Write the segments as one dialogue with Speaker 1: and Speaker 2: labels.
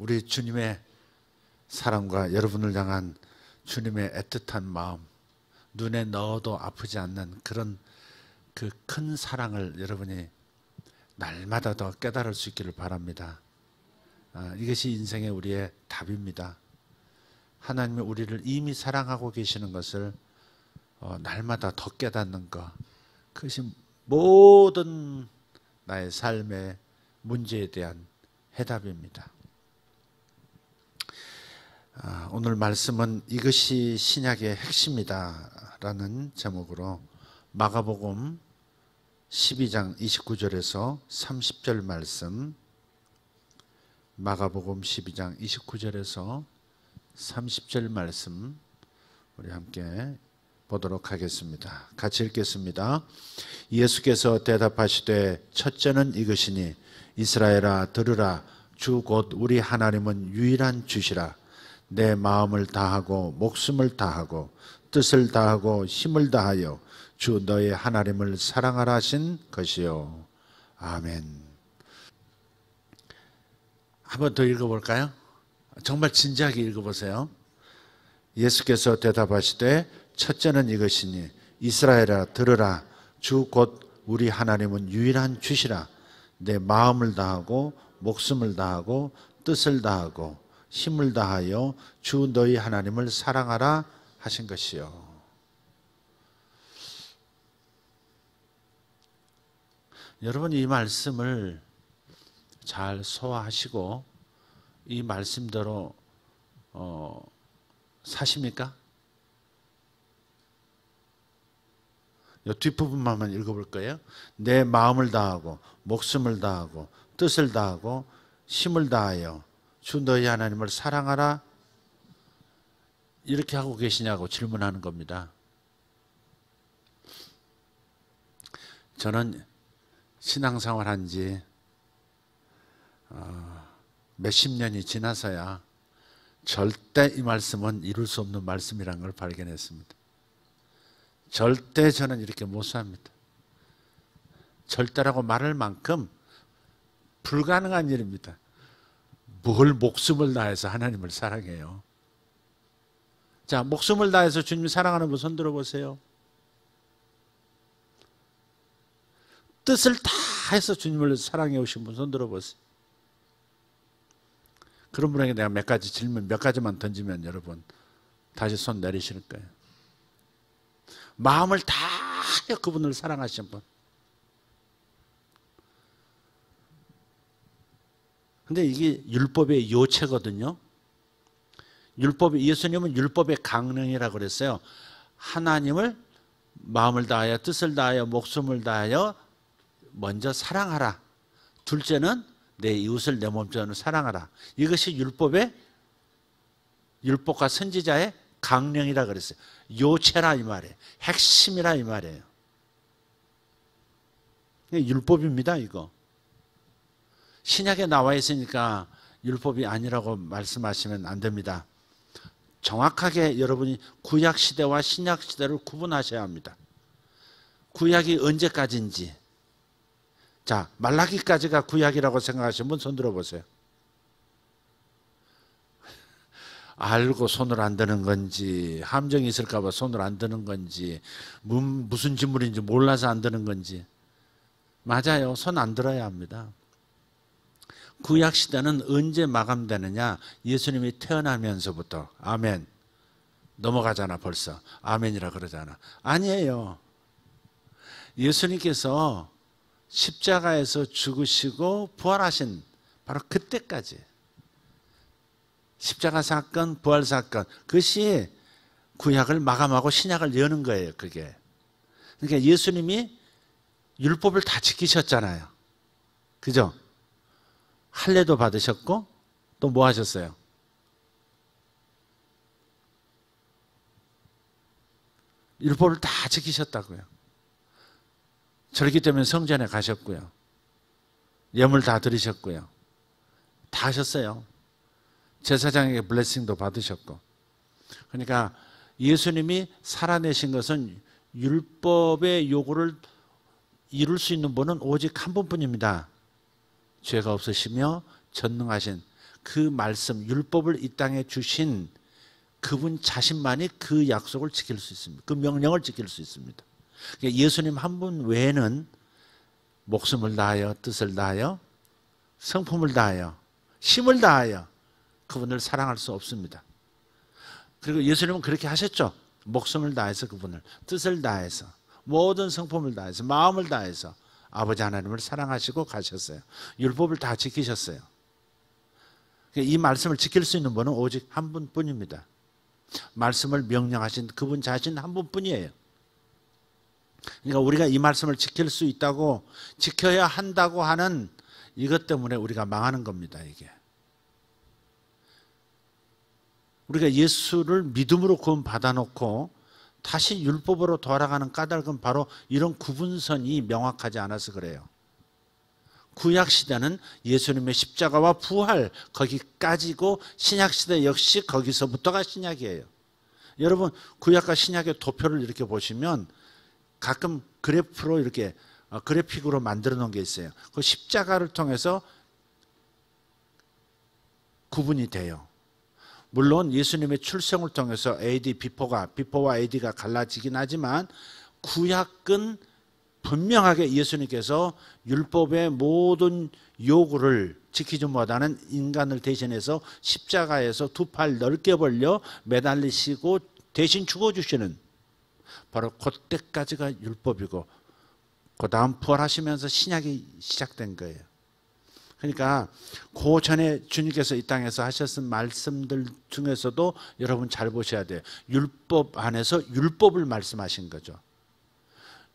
Speaker 1: 우리 주님의 사랑과 여러분을 향한 주님의 애틋한 마음, 눈에 넣어도 아프지 않는 그런 그 큰 사랑을 여러분이 날마다 더 깨달을 수 있기를 바랍니다. 이것이 인생의 우리의 답입니다. 하나님이 우리를 이미 사랑하고 계시는 것을 날마다 더 깨닫는 것, 그것이 모든 나의 삶의 문제에 대한 해답입니다. 오늘 말씀은 이것이 신약의 핵심이다 라는 제목으로 마가복음 12장 29절에서 30절 말씀, 마가복음 12장 29절에서 30절 말씀 우리 함께 보도록 하겠습니다. 같이 읽겠습니다. 예수께서 대답하시되 첫째는 이것이니 이스라엘아 들으라. 주 곧 우리 하나님은 유일한 주시라. 내 마음을 다하고 목숨을 다하고 뜻을 다하고 힘을 다하여 주 너의 하나님을 사랑하라 하신 것이요. 아멘. 한 번 더 읽어볼까요? 정말 진지하게 읽어보세요. 예수께서 대답하시되 첫째는 이것이니 이스라엘아 들으라. 주 곧 우리 하나님은 유일한 주시라. 내 마음을 다하고 목숨을 다하고 뜻을 다하고 힘을 다하여 주 너희 하나님을 사랑하라 하신 것이요. 여러분 이 말씀을 잘 소화하시고 이 말씀대로 사십니까? 이 뒷부분만 읽어볼 거예요. 내 마음을 다하고 목숨을 다하고 뜻을 다하고 힘을 다하여 주 너희 하나님을 사랑하라. 이렇게 하고 계시냐고 질문하는 겁니다. 저는 신앙생활 한 지 몇십 년이 지나서야 절대 이 말씀은 이룰 수 없는 말씀이라는 걸 발견했습니다. 절대 저는 이렇게 못 삽니다. 절대라고 말할 만큼 불가능한 일입니다. 뭘 목숨을 다해서 하나님을 사랑해요. 자, 목숨을 다해서 주님 사랑하는 분 손 들어보세요. 뜻을 다 해서 주님을 사랑해 오신 분 손 들어보세요. 그런 분에게 내가 몇 가지 질문 몇 가지만 던지면 여러분 다시 손 내리실 거예요. 마음을 다하여 그분을 사랑하신 분. 근데 이게 율법의 요체거든요. 예수님은 율법의 강령이라고 그랬어요. 하나님을 마음을 다하여 뜻을 다하여 목숨을 다하여 먼저 사랑하라. 둘째는 내 이웃을 내 몸처럼 사랑하라. 이것이 율법과 선지자의 강령이라 그랬어요. 요체라 이 말이에요. 핵심이라 이 말이에요. 율법입니다 이거. 신약에 나와 있으니까 율법이 아니라고 말씀하시면 안 됩니다. 정확하게 여러분이 구약 시대와 신약 시대를 구분하셔야 합니다. 구약이 언제까지인지. 자, 말라기까지가 구약이라고 생각하시는 분 손 들어보세요. 알고 손을 안 드는 건지, 함정이 있을까 봐 손을 안 드는 건지, 무슨 질문인지 몰라서 안 드는 건지. 맞아요. 손 안 들어야 합니다. 구약 시대는 언제 마감되느냐? 예수님이 태어나면서부터. 아멘. 넘어가잖아 벌써. 아멘이라 그러잖아. 아니에요. 예수님께서 십자가에서 죽으시고 부활하신 바로 그때까지. 십자가 사건, 부활 사건, 그것이 구약을 마감하고 신약을 여는 거예요. 그게. 그러니까 예수님이 율법을 다 지키셨잖아요. 그죠? 할례도 받으셨고 또 뭐 하셨어요? 율법을 다 지키셨다고요. 그렇기 때문에 성전에 가셨고요. 예물 다 드리셨고요. 다 하셨어요. 제사장에게 블레싱도 받으셨고. 그러니까 예수님이 살아내신 것은 율법의 요구를 이룰 수 있는 분은 오직 한 분뿐입니다. 죄가 없으시며 전능하신 그 말씀, 율법을 이 땅에 주신 그분 자신만이 그 약속을 지킬 수 있습니다. 그 명령을 지킬 수 있습니다. 그러니까 예수님 한 분 외에는 목숨을 다하여, 뜻을 다하여, 성품을 다하여, 힘을 다하여 그분을 사랑할 수 없습니다. 그리고 예수님은 그렇게 하셨죠. 목숨을 다해서 그분을, 뜻을 다해서, 모든 성품을 다해서, 마음을 다해서 아버지 하나님을 사랑하시고 가셨어요. 율법을 다 지키셨어요. 이 말씀을 지킬 수 있는 분은 오직 한 분뿐입니다. 말씀을 명령하신 그분 자신 한 분뿐이에요. 그러니까 우리가 이 말씀을 지킬 수 있다고, 지켜야 한다고 하는 이것 때문에 우리가 망하는 겁니다. 이게 우리가 예수를 믿음으로 구원 받아놓고 다시 율법으로 돌아가는 까닭은 바로 이런 구분선이 명확하지 않아서 그래요. 구약시대는 예수님의 십자가와 부활 거기까지고, 신약시대 역시 거기서부터가 신약이에요. 여러분 구약과 신약의 도표를 이렇게 보시면 가끔 그래프로 이렇게 그래픽으로 만들어 놓은 게 있어요. 그 십자가를 통해서 구분이 돼요. 물론 예수님의 출생을 통해서 AD 비포와 AD가 갈라지긴 하지만 구약은 분명하게 예수님께서 율법의 모든 요구를 지키지 못하는 인간을 대신해서 십자가에서 두 팔 넓게 벌려 매달리시고 대신 죽어주시는, 바로 그때까지가 율법이고 그 다음 부활하시면서 신약이 시작된 거예요. 그러니까 그 전에 주님께서 이 땅에서 하셨던 말씀들 중에서도 여러분 잘 보셔야 돼요. 율법 안에서 율법을 말씀하신 거죠.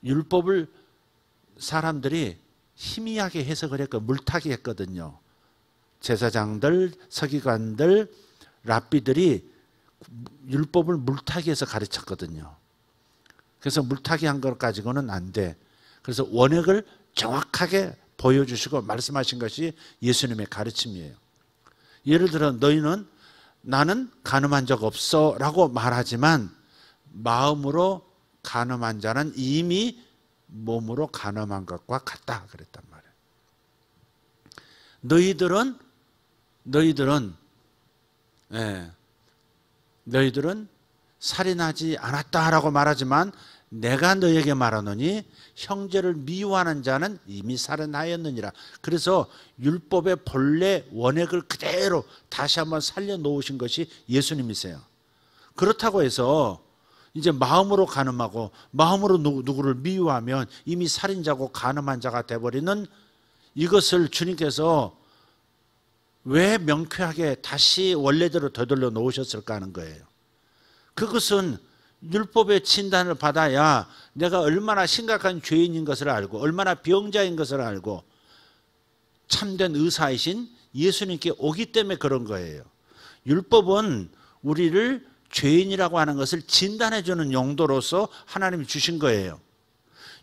Speaker 1: 율법을 사람들이 희미하게 해석을 했고 물타기 했거든요. 제사장들, 서기관들, 랍비들이 율법을 물타기해서 가르쳤거든요. 그래서 물타기한 것 가지고는 안 돼. 그래서 원액을 정확하게 보여주시고 말씀하신 것이 예수님의 가르침이에요. 예를 들어 너희는 나는 간음한 적 없어 라고 말하지만 마음으로 간음한 자는 이미 몸으로 간음한 것과 같다 그랬단 말이에요. 너희들은 살인하지 않았다라고 말하지만 내가 너에게 말하노니 형제를 미워하는 자는 이미 살인하였느니라. 그래서 율법의 본래 원액을 그대로 다시 한번 살려놓으신 것이 예수님이세요. 그렇다고 해서 이제 마음으로 간음하고 마음으로 누구를 미워하면 이미 살인자고 간음한 자가 돼버리는 이것을 주님께서 왜 명쾌하게 다시 원래대로 되돌려 놓으셨을까 하는 거예요. 그것은 율법의 진단을 받아야 내가 얼마나 심각한 죄인인 것을 알고 얼마나 병자인 것을 알고 참된 의사이신 예수님께 오기 때문에 그런 거예요. 율법은 우리를 죄인이라고 하는 것을 진단해 주는 용도로서 하나님이 주신 거예요.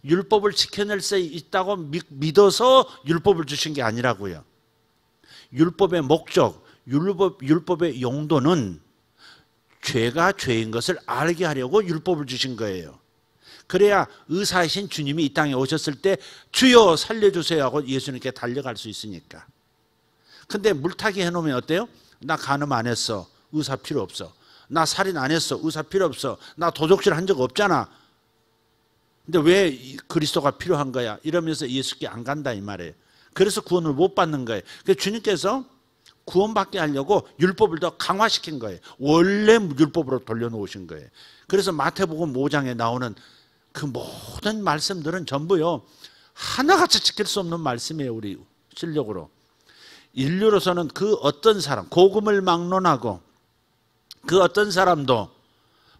Speaker 1: 율법을 지켜낼 수 있다고 믿어서 율법을 주신 게 아니라고요. 율법의 목적, 율법의 용도는 죄가 죄인 것을 알게 하려고 율법을 주신 거예요. 그래야 의사이신 주님이 이 땅에 오셨을 때 주여 살려주세요 하고 예수님께 달려갈 수 있으니까. 근데 물타기 해놓으면 어때요? 나 간음 안 했어. 의사 필요 없어. 나 살인 안 했어. 의사 필요 없어. 나 도적질 한 적 없잖아. 근데 왜 그리스도가 필요한 거야? 이러면서 예수께 안 간다 이 말이에요. 그래서 구원을 못 받는 거예요. 그래서 주님께서 구원받게 하려고 율법을 더 강화시킨 거예요. 원래 율법으로 돌려놓으신 거예요. 그래서 마태복음 5장에 나오는 그 모든 말씀들은 전부요 하나같이 지킬 수 없는 말씀이에요. 우리 실력으로. 인류로서는 그 어떤 사람, 복음을 막론하고 그 어떤 사람도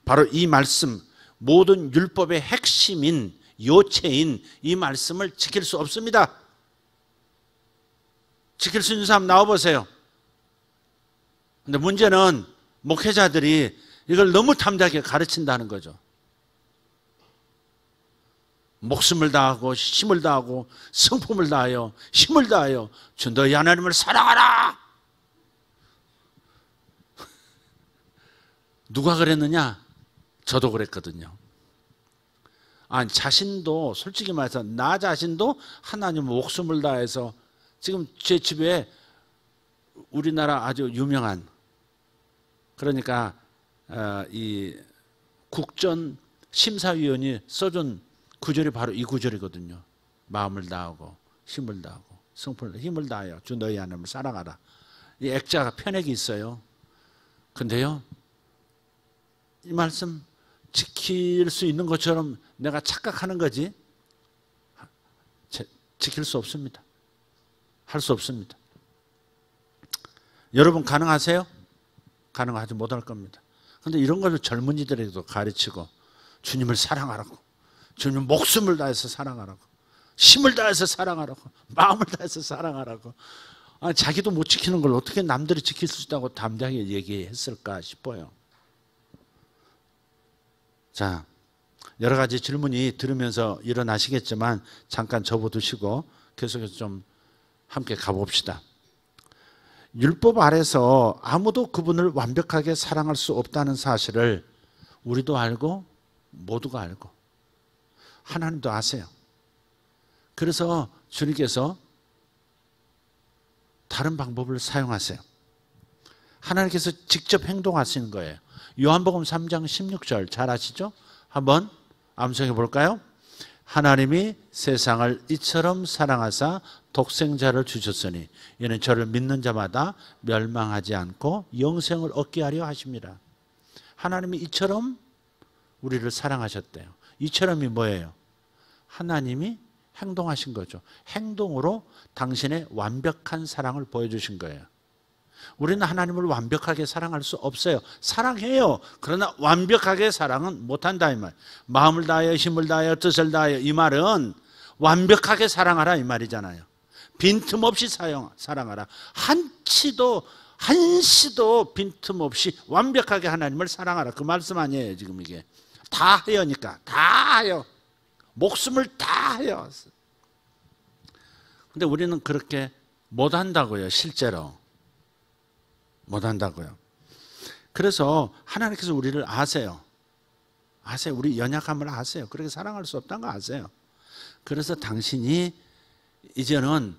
Speaker 1: 바로 이 말씀, 모든 율법의 핵심인 요체인 이 말씀을 지킬 수 없습니다. 지킬 수 있는 사람 나와보세요. 근데 문제는 목회자들이 이걸 너무 탐나게 가르친다는 거죠. 목숨을 다하고 힘을 다하고 성품을 다하여 힘을 다하여 주 너희 하나님을 사랑하라. 누가 그랬느냐? 저도 그랬거든요. 아니 자신도 솔직히 말해서 나 자신도 하나님 목숨을 다해서 지금 제 집에 우리나라 아주 유명한, 그러니까 이 국전 심사위원이 써준 구절이 바로 이 구절이거든요. 마음을 다하고 힘을 다하고 성품을 힘을 다하여 주 너희 하나님을 사랑하라. 이 액자가 편액이 있어요. 근데요, 이 말씀 지킬 수 있는 것처럼 내가 착각하는 거지 지킬 수 없습니다. 할 수 없습니다. 여러분 가능하세요? 가능하지 못할 겁니다. 그런데 이런 걸 젊은이들에게도 가르치고 주님을 사랑하라고, 주님 목숨을 다해서 사랑하라고, 힘을 다해서 사랑하라고, 마음을 다해서 사랑하라고. 자기도 못 지키는 걸 어떻게 남들이 지킬 수 있다고 담대하게 얘기했을까 싶어요. 자, 여러 가지 질문이 들으면서 일어나시겠지만 잠깐 접어두시고 계속해서 좀 함께 가봅시다. 율법 아래서 아무도 그분을 완벽하게 사랑할 수 없다는 사실을 우리도 알고 모두가 알고 하나님도 아세요. 그래서 주님께서 다른 방법을 사용하세요. 하나님께서 직접 행동하시는 거예요. 요한복음 3장 16절 잘 아시죠? 한번 암송해 볼까요? 하나님이 세상을 이처럼 사랑하사 독생자를 주셨으니 이는 저를 믿는 자마다 멸망하지 않고 영생을 얻게 하려 하십니다. 하나님이 이처럼 우리를 사랑하셨대요. 이처럼이 뭐예요? 하나님이 행동하신 거죠. 행동으로 당신의 완벽한 사랑을 보여주신 거예요. 우리는 하나님을 완벽하게 사랑할 수 없어요. 사랑해요. 그러나 완벽하게 사랑은 못한다 이 말. 마음을 다하여 힘을 다하여 뜻을 다하여, 이 말은 완벽하게 사랑하라 이 말이잖아요. 빈틈없이 사랑하라. 한시도 빈틈없이 완벽하게 하나님을 사랑하라. 그 말씀 아니에요 지금 이게. 다 하여니까. 다 하여. 목숨을 다하여. 근데 우리는 그렇게 못한다고요. 실제로 못한다고요. 그래서 하나님께서 우리를 아세요. 우리 연약함을 아세요. 그렇게 사랑할 수 없다는 거 아세요. 그래서 당신이 이제는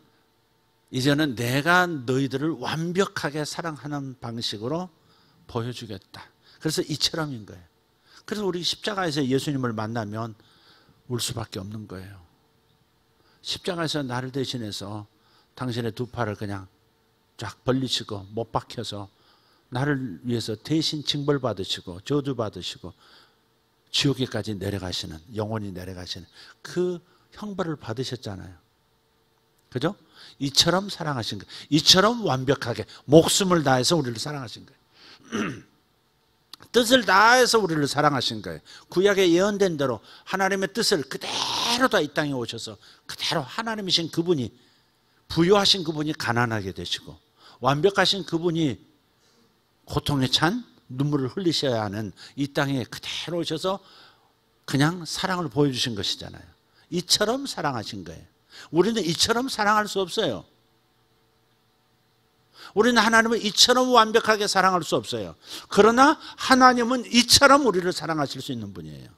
Speaker 1: 내가 너희들을 완벽하게 사랑하는 방식으로 보여주겠다. 그래서 이처럼인 거예요. 그래서 우리 십자가에서 예수님을 만나면 울 수밖에 없는 거예요. 십자가에서 나를 대신해서 당신의 두 팔을 그냥 쫙 벌리시고 못 박혀서 나를 위해서 대신 징벌받으시고 저주받으시고 지옥에까지 내려가시는, 영원히 내려가시는 그 형벌을 받으셨잖아요. 그죠? 이처럼 사랑하신 거예요. 이처럼 완벽하게 목숨을 다해서 우리를 사랑하신 거예요. 뜻을 다해서 우리를 사랑하신 거예요. 구약에 예언된 대로 하나님의 뜻을 그대로 다 이 땅에 오셔서 그대로 하나님이신 그분이, 부유하신 그분이 가난하게 되시고 완벽하신 그분이 고통에 찬 눈물을 흘리셔야 하는 이 땅에 그대로 오셔서 그냥 사랑을 보여주신 것이잖아요. 이처럼 사랑하신 거예요. 우리는 이처럼 사랑할 수 없어요. 우리는 하나님을 이처럼 완벽하게 사랑할 수 없어요. 그러나 하나님은 이처럼 우리를 사랑하실 수 있는 분이에요.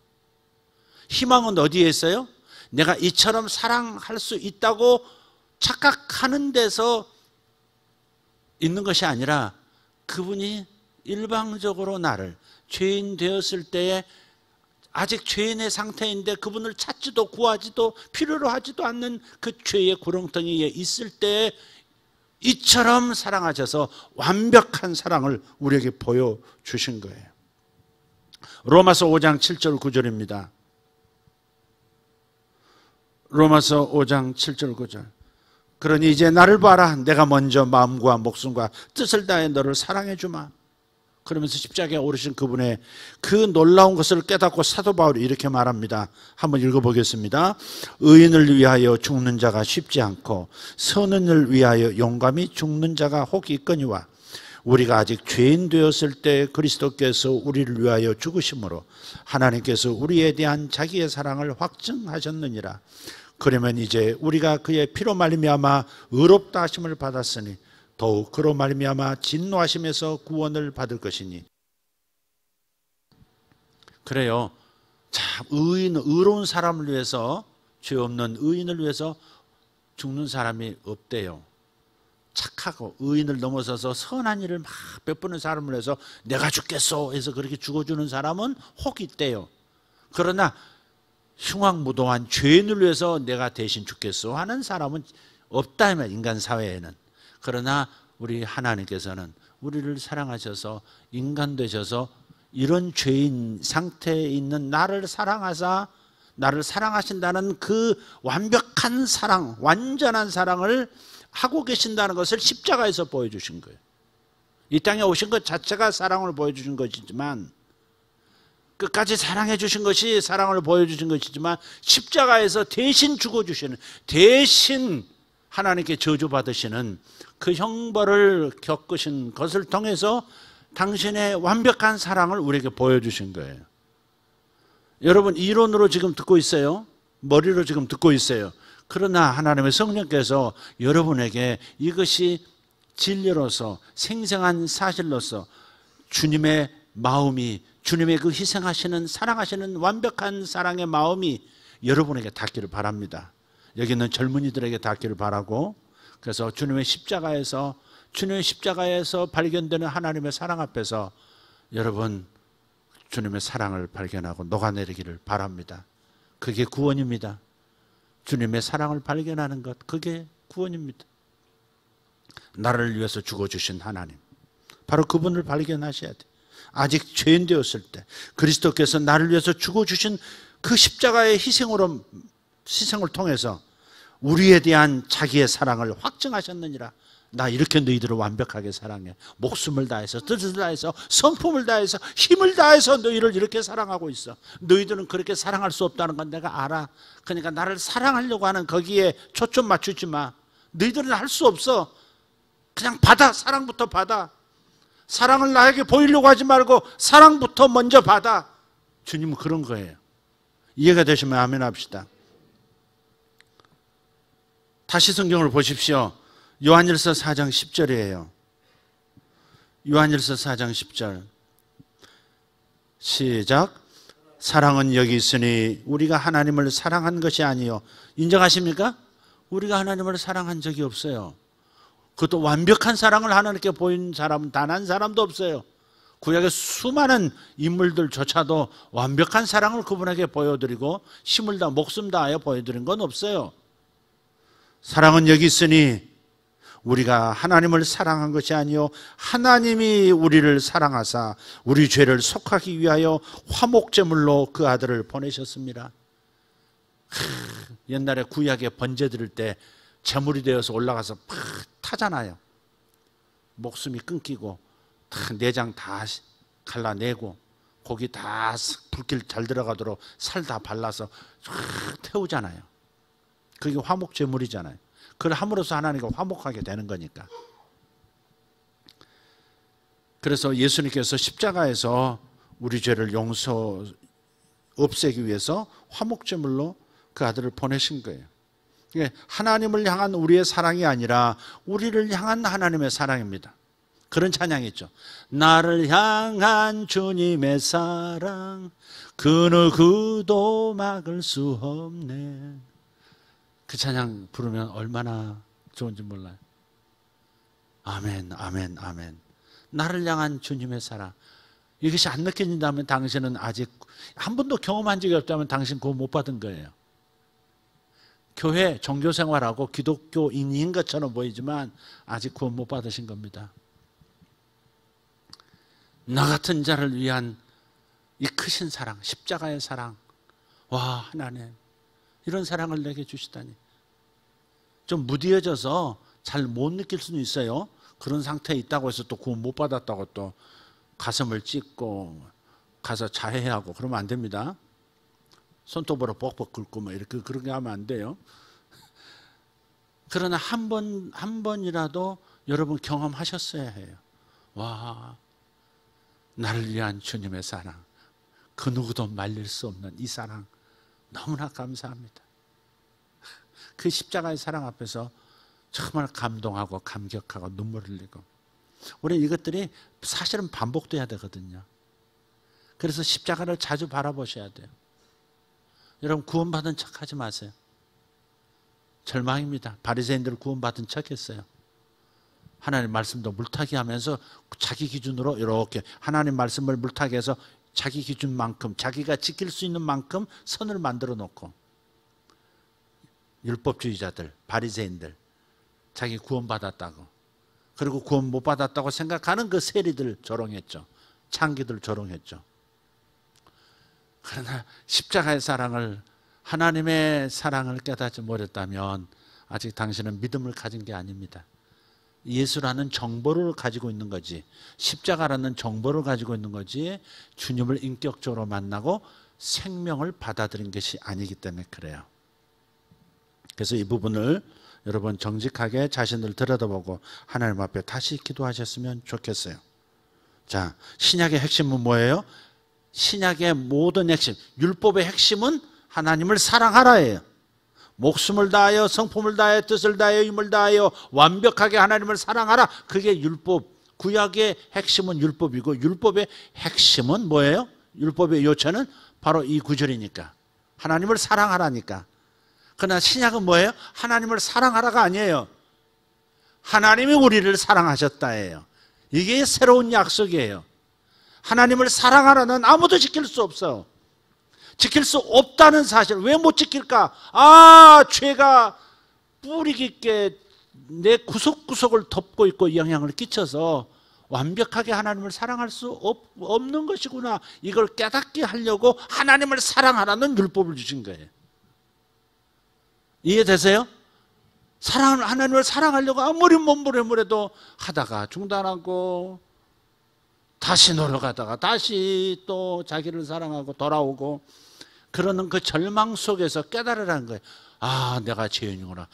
Speaker 1: 희망은 어디에 있어요? 내가 이처럼 사랑할 수 있다고 착각하는 데서 있는 것이 아니라 그분이 일방적으로 나를 죄인 되었을 때에 아직 죄인의 상태인데 그분을 찾지도 구하지도 필요로 하지도 않는 그 죄의 구렁텅이에 있을 때에 이처럼 사랑하셔서 완벽한 사랑을 우리에게 보여주신 거예요. 로마서 5장 7절 9절입니다. 로마서 5장 7절 9절. 그러니 이제 나를 봐라. 내가 먼저 마음과 목숨과 뜻을 다해 너를 사랑해 주마. 그러면서 십자가에 오르신 그분의 그 놀라운 것을 깨닫고 사도 바울이 이렇게 말합니다. 한번 읽어보겠습니다. 의인을 위하여 죽는 자가 쉽지 않고 선인을 위하여 용감히 죽는 자가 혹 있거니와 우리가 아직 죄인 되었을 때 그리스도께서 우리를 위하여 죽으심으로 하나님께서 우리에 대한 자기의 사랑을 확증하셨느니라. 그러면 이제 우리가 그의 피로 말미암아 의롭다 하심을 받았으니 더욱 그로 말미암아 진노하심에서 구원을 받을 것이니. 그래요. 참 의로운 사람을 위해서, 죄 없는 의인을 위해서 죽는 사람이 없대요. 착하고 의인을 넘어서서 선한 일을 막 베푸는 사람을 해서 내가 죽겠소 해서 그렇게 죽어주는 사람은 혹 있대요. 그러나 흉악무도한 죄인을 위해서 내가 대신 죽겠소 하는 사람은 없다, 인간 사회에는. 그러나 우리 하나님께서는 우리를 사랑하셔서 인간 되셔서 이런 죄인 상태에 있는 나를 사랑하사, 나를 사랑하신다는 그 완벽한 사랑, 완전한 사랑을 하고 계신다는 것을 십자가에서 보여주신 거예요. 이 땅에 오신 것 자체가 사랑을 보여주신 것이지만, 끝까지 사랑해 주신 것이 사랑을 보여주신 것이지만, 십자가에서 대신 죽어주시는, 대신 하나님께 저주받으시는 그 형벌을 겪으신 것을 통해서 당신의 완벽한 사랑을 우리에게 보여주신 거예요. 여러분, 이론으로 지금 듣고 있어요. 머리로 지금 듣고 있어요. 그러나 하나님의 성령께서 여러분에게 이것이 진리로서 생생한 사실로서 주님의 마음이, 주님의 그 희생하시는 사랑하시는 완벽한 사랑의 마음이 여러분에게 닿기를 바랍니다. 여기 있는 젊은이들에게 닿기를 바라고, 그래서 주님의 십자가에서 발견되는 하나님의 사랑 앞에서 여러분 주님의 사랑을 발견하고 녹아내리기를 바랍니다. 그게 구원입니다. 주님의 사랑을 발견하는 것, 그게 구원입니다. 나를 위해서 죽어주신 하나님, 바로 그분을 발견하셔야 돼요. 아직 죄인 되었을 때 그리스도께서 나를 위해서 죽어주신 그 십자가의 희생을 통해서 우리에 대한 자기의 사랑을 확증하셨느니라. 나 이렇게 너희들을 완벽하게 사랑해. 목숨을 다해서, 뜻을 다해서, 성품을 다해서, 힘을 다해서 너희를 이렇게 사랑하고 있어. 너희들은 그렇게 사랑할 수 없다는 건 내가 알아. 그러니까 나를 사랑하려고 하는 거기에 초점 맞추지 마. 너희들은 할 수 없어. 그냥 받아. 사랑부터 받아. 사랑을 나에게 보이려고 하지 말고 사랑부터 먼저 받아. 주님은 그런 거예요. 이해가 되시면 아멘 합시다. 다시 성경을 보십시오. 요한일서 4장 10절이에요. 요한일서 4장 10절. 시작. 사랑은 여기 있으니 우리가 하나님을 사랑한 것이 아니요. 인정하십니까? 우리가 하나님을 사랑한 적이 없어요. 그것도 완벽한 사랑을 하나님께 보인 사람은 단 한 사람도 없어요. 구약의 수많은 인물들조차도 완벽한 사랑을 그분에게 보여드리고 힘을 다 목숨 다하여 보여드린 건 없어요. 사랑은 여기 있으니 우리가 하나님을 사랑한 것이 아니요 하나님이 우리를 사랑하사 우리 죄를 속하기 위하여 화목제물로 그 아들을 보내셨습니다. 옛날에 구약에 번제 드릴 때 제물이 되어서 올라가서 팍 타잖아요. 목숨이 끊기고 내장 다 갈라내고 고기 다 불길 잘 들어가도록 살 다 발라서 태우잖아요. 그게 화목제물이잖아요. 그걸 함으로써 하나님과 화목하게 되는 거니까. 그래서 예수님께서 십자가에서 우리 죄를 없애기 위해서 화목제물로 그 아들을 보내신 거예요. 하나님을 향한 우리의 사랑이 아니라 우리를 향한 하나님의 사랑입니다. 그런 찬양이 있죠. 나를 향한 주님의 사랑 그 누구도 막을 수 없네. 그 찬양 부르면 얼마나 좋은지 몰라요. 아멘, 아멘, 아멘. 나를 향한 주님의 사랑. 이것이 안 느껴진다면 당신은 아직 한 번도 경험한 적이 없다면 당신 구원 못 받은 거예요. 교회 종교생활하고 기독교인인 것처럼 보이지만 아직 구원 못 받으신 겁니다. 나 같은 자를 위한 이 크신 사랑, 십자가의 사랑. 와, 하나님 이런 사랑을 내게 주시다니. 좀 무디어져서 잘 못 느낄 수는 있어요. 그런 상태에 있다고 해서 또 구원 못 받았다고 또 가슴을 찢고 가서 자해하고 그러면 안 됩니다. 손톱으로 뻑뻑 긁고 뭐 이렇게 그렇게 하면 안 돼요. 그러나 한 번이라도 여러분 경험하셨어야 해요. 와, 나를 위한 주님의 사랑, 그 누구도 말릴 수 없는 이 사랑 너무나 감사합니다. 그 십자가의 사랑 앞에서 정말 감동하고 감격하고 눈물 흘리고, 우리는 이것들이 사실은 반복돼야 되거든요. 그래서 십자가를 자주 바라보셔야 돼요. 여러분 구원받은 척하지 마세요. 절망입니다. 바리새인들 구원받은 척했어요. 하나님 말씀도 물타기 하면서 자기 기준으로 이렇게 하나님 말씀을 물타기해서 자기 기준만큼 자기가 지킬 수 있는 만큼 선을 만들어 놓고 율법주의자들, 바리새인들 자기 구원받았다고 그리고 구원 못 받았다고 생각하는 그 세리들 조롱했죠. 창기들 조롱했죠. 그러나 십자가의 사랑을 하나님의 사랑을 깨닫지 못했다면 아직 당신은 믿음을 가진 게 아닙니다. 예수라는 정보를 가지고 있는 거지 십자가라는 정보를 가지고 있는 거지 주님을 인격적으로 만나고 생명을 받아들인 것이 아니기 때문에 그래요. 그래서 이 부분을 여러분 정직하게 자신을 들여다보고 하나님 앞에 다시 기도하셨으면 좋겠어요. 자, 신약의 핵심은 뭐예요? 신약의 모든 핵심, 율법의 핵심은 하나님을 사랑하라예요. 목숨을 다하여 성품을 다하여 뜻을 다하여 힘을 다하여 완벽하게 하나님을 사랑하라. 그게 율법. 구약의 핵심은 율법이고 율법의 핵심은 뭐예요? 율법의 요체는 바로 이 구절이니까 하나님을 사랑하라니까. 그러나 신약은 뭐예요? 하나님을 사랑하라가 아니에요. 하나님이 우리를 사랑하셨다예요. 이게 새로운 약속이에요. 하나님을 사랑하라는 아무도 지킬 수 없어요. 지킬 수 없다는 사실. 왜 못 지킬까? 죄가 뿌리 깊게 내 구석구석을 덮고 있고 영향을 끼쳐서 완벽하게 하나님을 사랑할 수 없는 것이구나. 이걸 깨닫게 하려고 하나님을 사랑하라는 율법을 주신 거예요. 이해되세요? 하나님을 사랑하려고 아무리 몸부림을 하다가 중단하고 다시 노력하다가 다시 또 자기를 사랑하고 돌아오고 그러는 그 절망 속에서 깨달으라는 거예요. 내가 죄인이구나.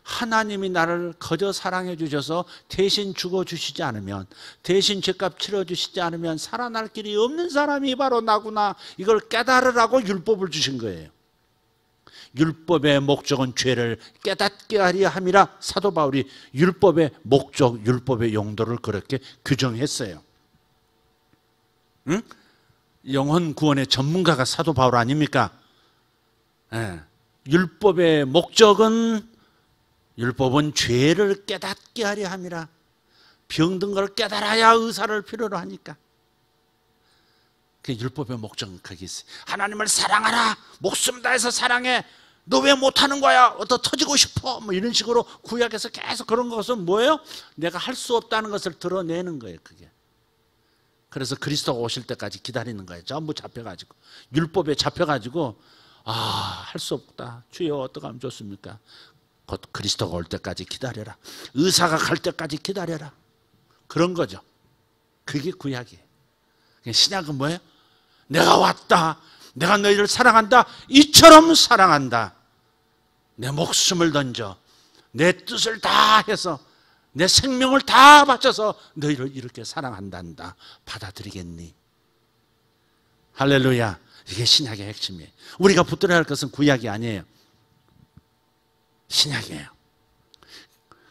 Speaker 1: 하나님이 나를 거저 사랑해 주셔서 대신 죽어주시지 않으면 대신 죄값 치러주시지 않으면 살아날 길이 없는 사람이 바로 나구나. 이걸 깨달으라고 율법을 주신 거예요. 율법의 목적은 죄를 깨닫게 하려 함이라 사도 바울이 율법의 목적, 율법의 용도를 그렇게 규정했어요. 응? 영혼 구원의 전문가가 사도 바울 아닙니까? 율법의 목적은 율법은 죄를 깨닫게 하려 함이라. 병든 걸 깨달아야 의사를 필요로 하니까. 그 율법의 목적은 거기 있어요. 하나님을 사랑하라. 목숨 다해서 사랑해. 너 왜 못하는 거야? 더 터지고 싶어? 뭐 이런 식으로 구약에서 계속 그런 것은 뭐예요? 내가 할 수 없다는 것을 드러내는 거예요. 그게. 그래서 그리스도가 오실 때까지 기다리는 거예요. 전부 잡혀가지고 율법에 잡혀가지고 할 수 없다. 주여 어떻게 하면 좋습니까? 곧 그리스도가 올 때까지 기다려라. 의사가 갈 때까지 기다려라. 그런 거죠. 그게 구약이에요. 신약은 뭐예요? 내가 왔다. 내가 너희를 사랑한다. 이처럼 사랑한다. 내 목숨을 던져 내 뜻을 다 해서 내 생명을 다 바쳐서 너희를 이렇게 사랑한단다. 받아들이겠니? 할렐루야. 이게 신약의 핵심이에요. 우리가 붙들어야 할 것은 구약이 아니에요. 신약이에요.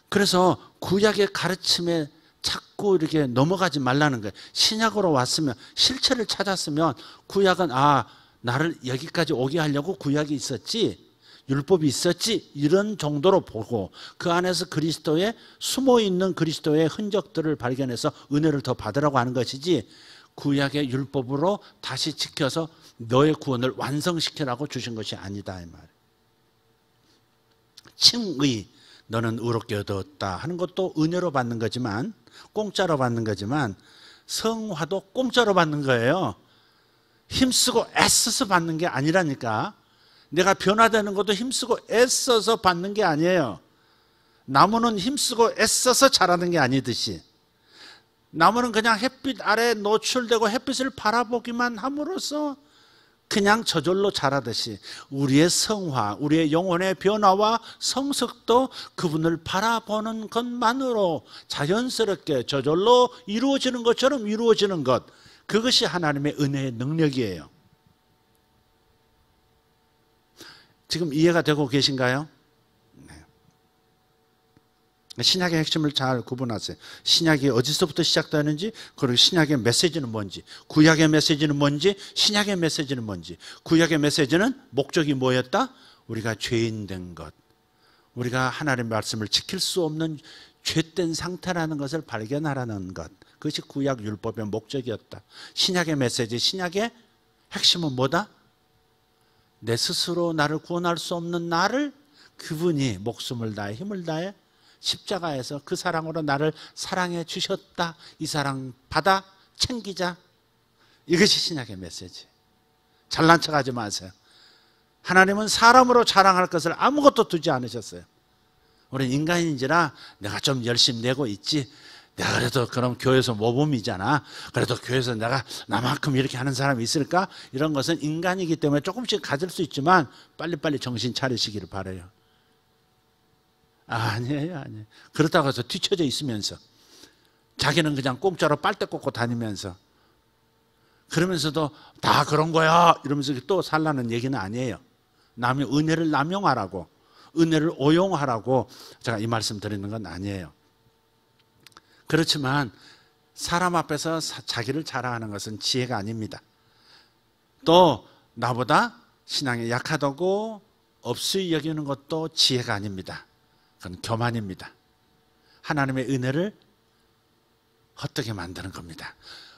Speaker 1: 그래서 구약의 가르침에 자꾸 이렇게 넘어가지 말라는 거예요. 신약으로 왔으면 실체를 찾았으면 구약은 나를 여기까지 오게 하려고 구약이 있었지 율법이 있었지 이런 정도로 보고 그 안에서 그리스도의 숨어있는 그리스도의 흔적들을 발견해서 은혜를 더 받으라고 하는 것이지 구약의 율법으로 다시 지켜서 너의 구원을 완성시키라고 주신 것이 아니다 이 말이에요. 칭의 너는 의롭게 얻었다 하는 것도 은혜로 받는 거지만 공짜로 받는 거지만 성화도 공짜로 받는 거예요. 힘쓰고 애써서 받는 게 아니라니까. 내가 변화되는 것도 힘쓰고 애써서 받는 게 아니에요. 나무는 힘쓰고 애써서 자라는 게 아니듯이 나무는 그냥 햇빛 아래 노출되고 햇빛을 바라보기만 함으로써 그냥 저절로 자라듯이 우리의 성화, 우리의 영혼의 변화와 성숙도 그분을 바라보는 것만으로 자연스럽게 저절로 이루어지는 것처럼 이루어지는 것, 그것이 하나님의 은혜의 능력이에요. 지금 이해가 되고 계신가요? 신약의 핵심을 잘 구분하세요. 신약이 어디서부터 시작되는지, 그리고 신약의 메시지는 뭔지, 구약의 메시지는 뭔지, 신약의 메시지는 뭔지. 구약의 메시지는 목적이 뭐였다? 우리가 죄인 된 것, 우리가 하나님의 말씀을 지킬 수 없는 죄된 상태라는 것을 발견하라는 것. 그것이 구약 율법의 목적이었다. 신약의 메시지, 신약의 핵심은 뭐다? 내 스스로 나를 구원할 수 없는 나를 그분이 목숨을 다해 힘을 다해 십자가에서 그 사랑으로 나를 사랑해 주셨다. 이 사랑 받아 챙기자. 이것이 신약의 메시지. 잘난 척하지 마세요. 하나님은 사람으로 자랑할 것을 아무것도 두지 않으셨어요. 우리는 인간인지라 내가 좀 열심히 내고 있지, 내가 그래도 그럼 교회에서 모범이잖아, 그래도 교회에서 내가 나만큼 이렇게 하는 사람이 있을까? 이런 것은 인간이기 때문에 조금씩 가질 수 있지만 빨리빨리 정신 차리시기를 바라요. 아니에요. 그렇다고 해서 뒤처져 있으면서 자기는 그냥 공짜로 빨대 꽂고 다니면서 그러면서도 다 그런 거야 이러면서 또 살라는 얘기는 아니에요. 남의 은혜를 남용하라고, 은혜를 오용하라고 제가 이 말씀 드리는 건 아니에요. 그렇지만 사람 앞에서 자기를 자랑하는 것은 지혜가 아닙니다. 또 나보다 신앙이 약하다고 업수히 여기는 것도 지혜가 아닙니다. 그건 교만입니다. 하나님의 은혜를 헛되게 만드는 겁니다.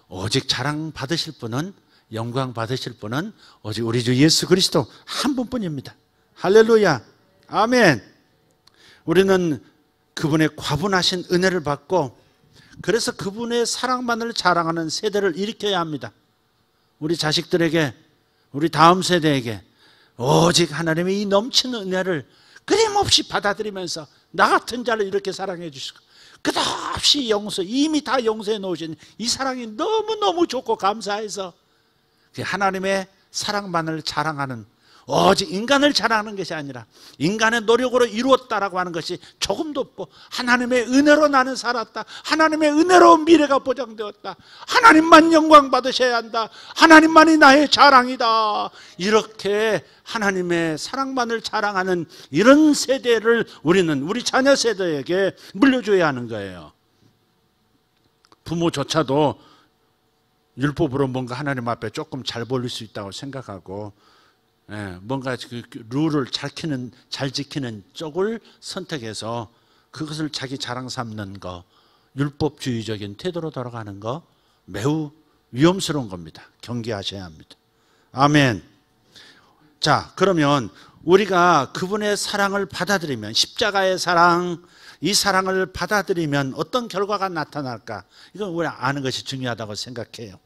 Speaker 1: 오직 자랑 받으실 분은, 영광 받으실 분은 오직 우리 주 예수 그리스도 한 분뿐입니다. 할렐루야, 아멘. 우리는 그분의 과분하신 은혜를 받고, 그래서 그분의 사랑만을 자랑하는 세대를 일으켜야 합니다. 우리 자식들에게, 우리 다음 세대에게 오직 하나님의 이 넘치는 은혜를 끊임없이 받아들이면서 나 같은 자를 이렇게 사랑해 주시고 끝없이 용서, 이미 다 용서해 놓으신 이 사랑이 너무너무 좋고 감사해서 하나님의 사랑만을 자랑하는, 오직 인간을 자랑하는 것이 아니라 인간의 노력으로 이루었다라고 하는 것이 조금도 없고 하나님의 은혜로 나는 살았다, 하나님의 은혜로 미래가 보장되었다, 하나님만 영광 받으셔야 한다, 하나님만이 나의 자랑이다, 이렇게 하나님의 사랑만을 자랑하는 이런 세대를 우리는 우리 자녀 세대에게 물려줘야 하는 거예요. 부모조차도 율법으로 뭔가 하나님 앞에 조금 잘 보일 수 있다고 생각하고 뭔가 그 룰을 잘 지키는 쪽을 선택해서 그것을 자기 자랑 삼는 거, 율법주의적인 태도로 돌아가는 거 매우 위험스러운 겁니다. 경계하셔야 합니다. 아멘. 자, 그러면 우리가 그분의 사랑을 받아들이면, 십자가의 사랑, 이 사랑을 받아들이면 어떤 결과가 나타날까? 이건 우리 아는 것이 중요하다고 생각해요.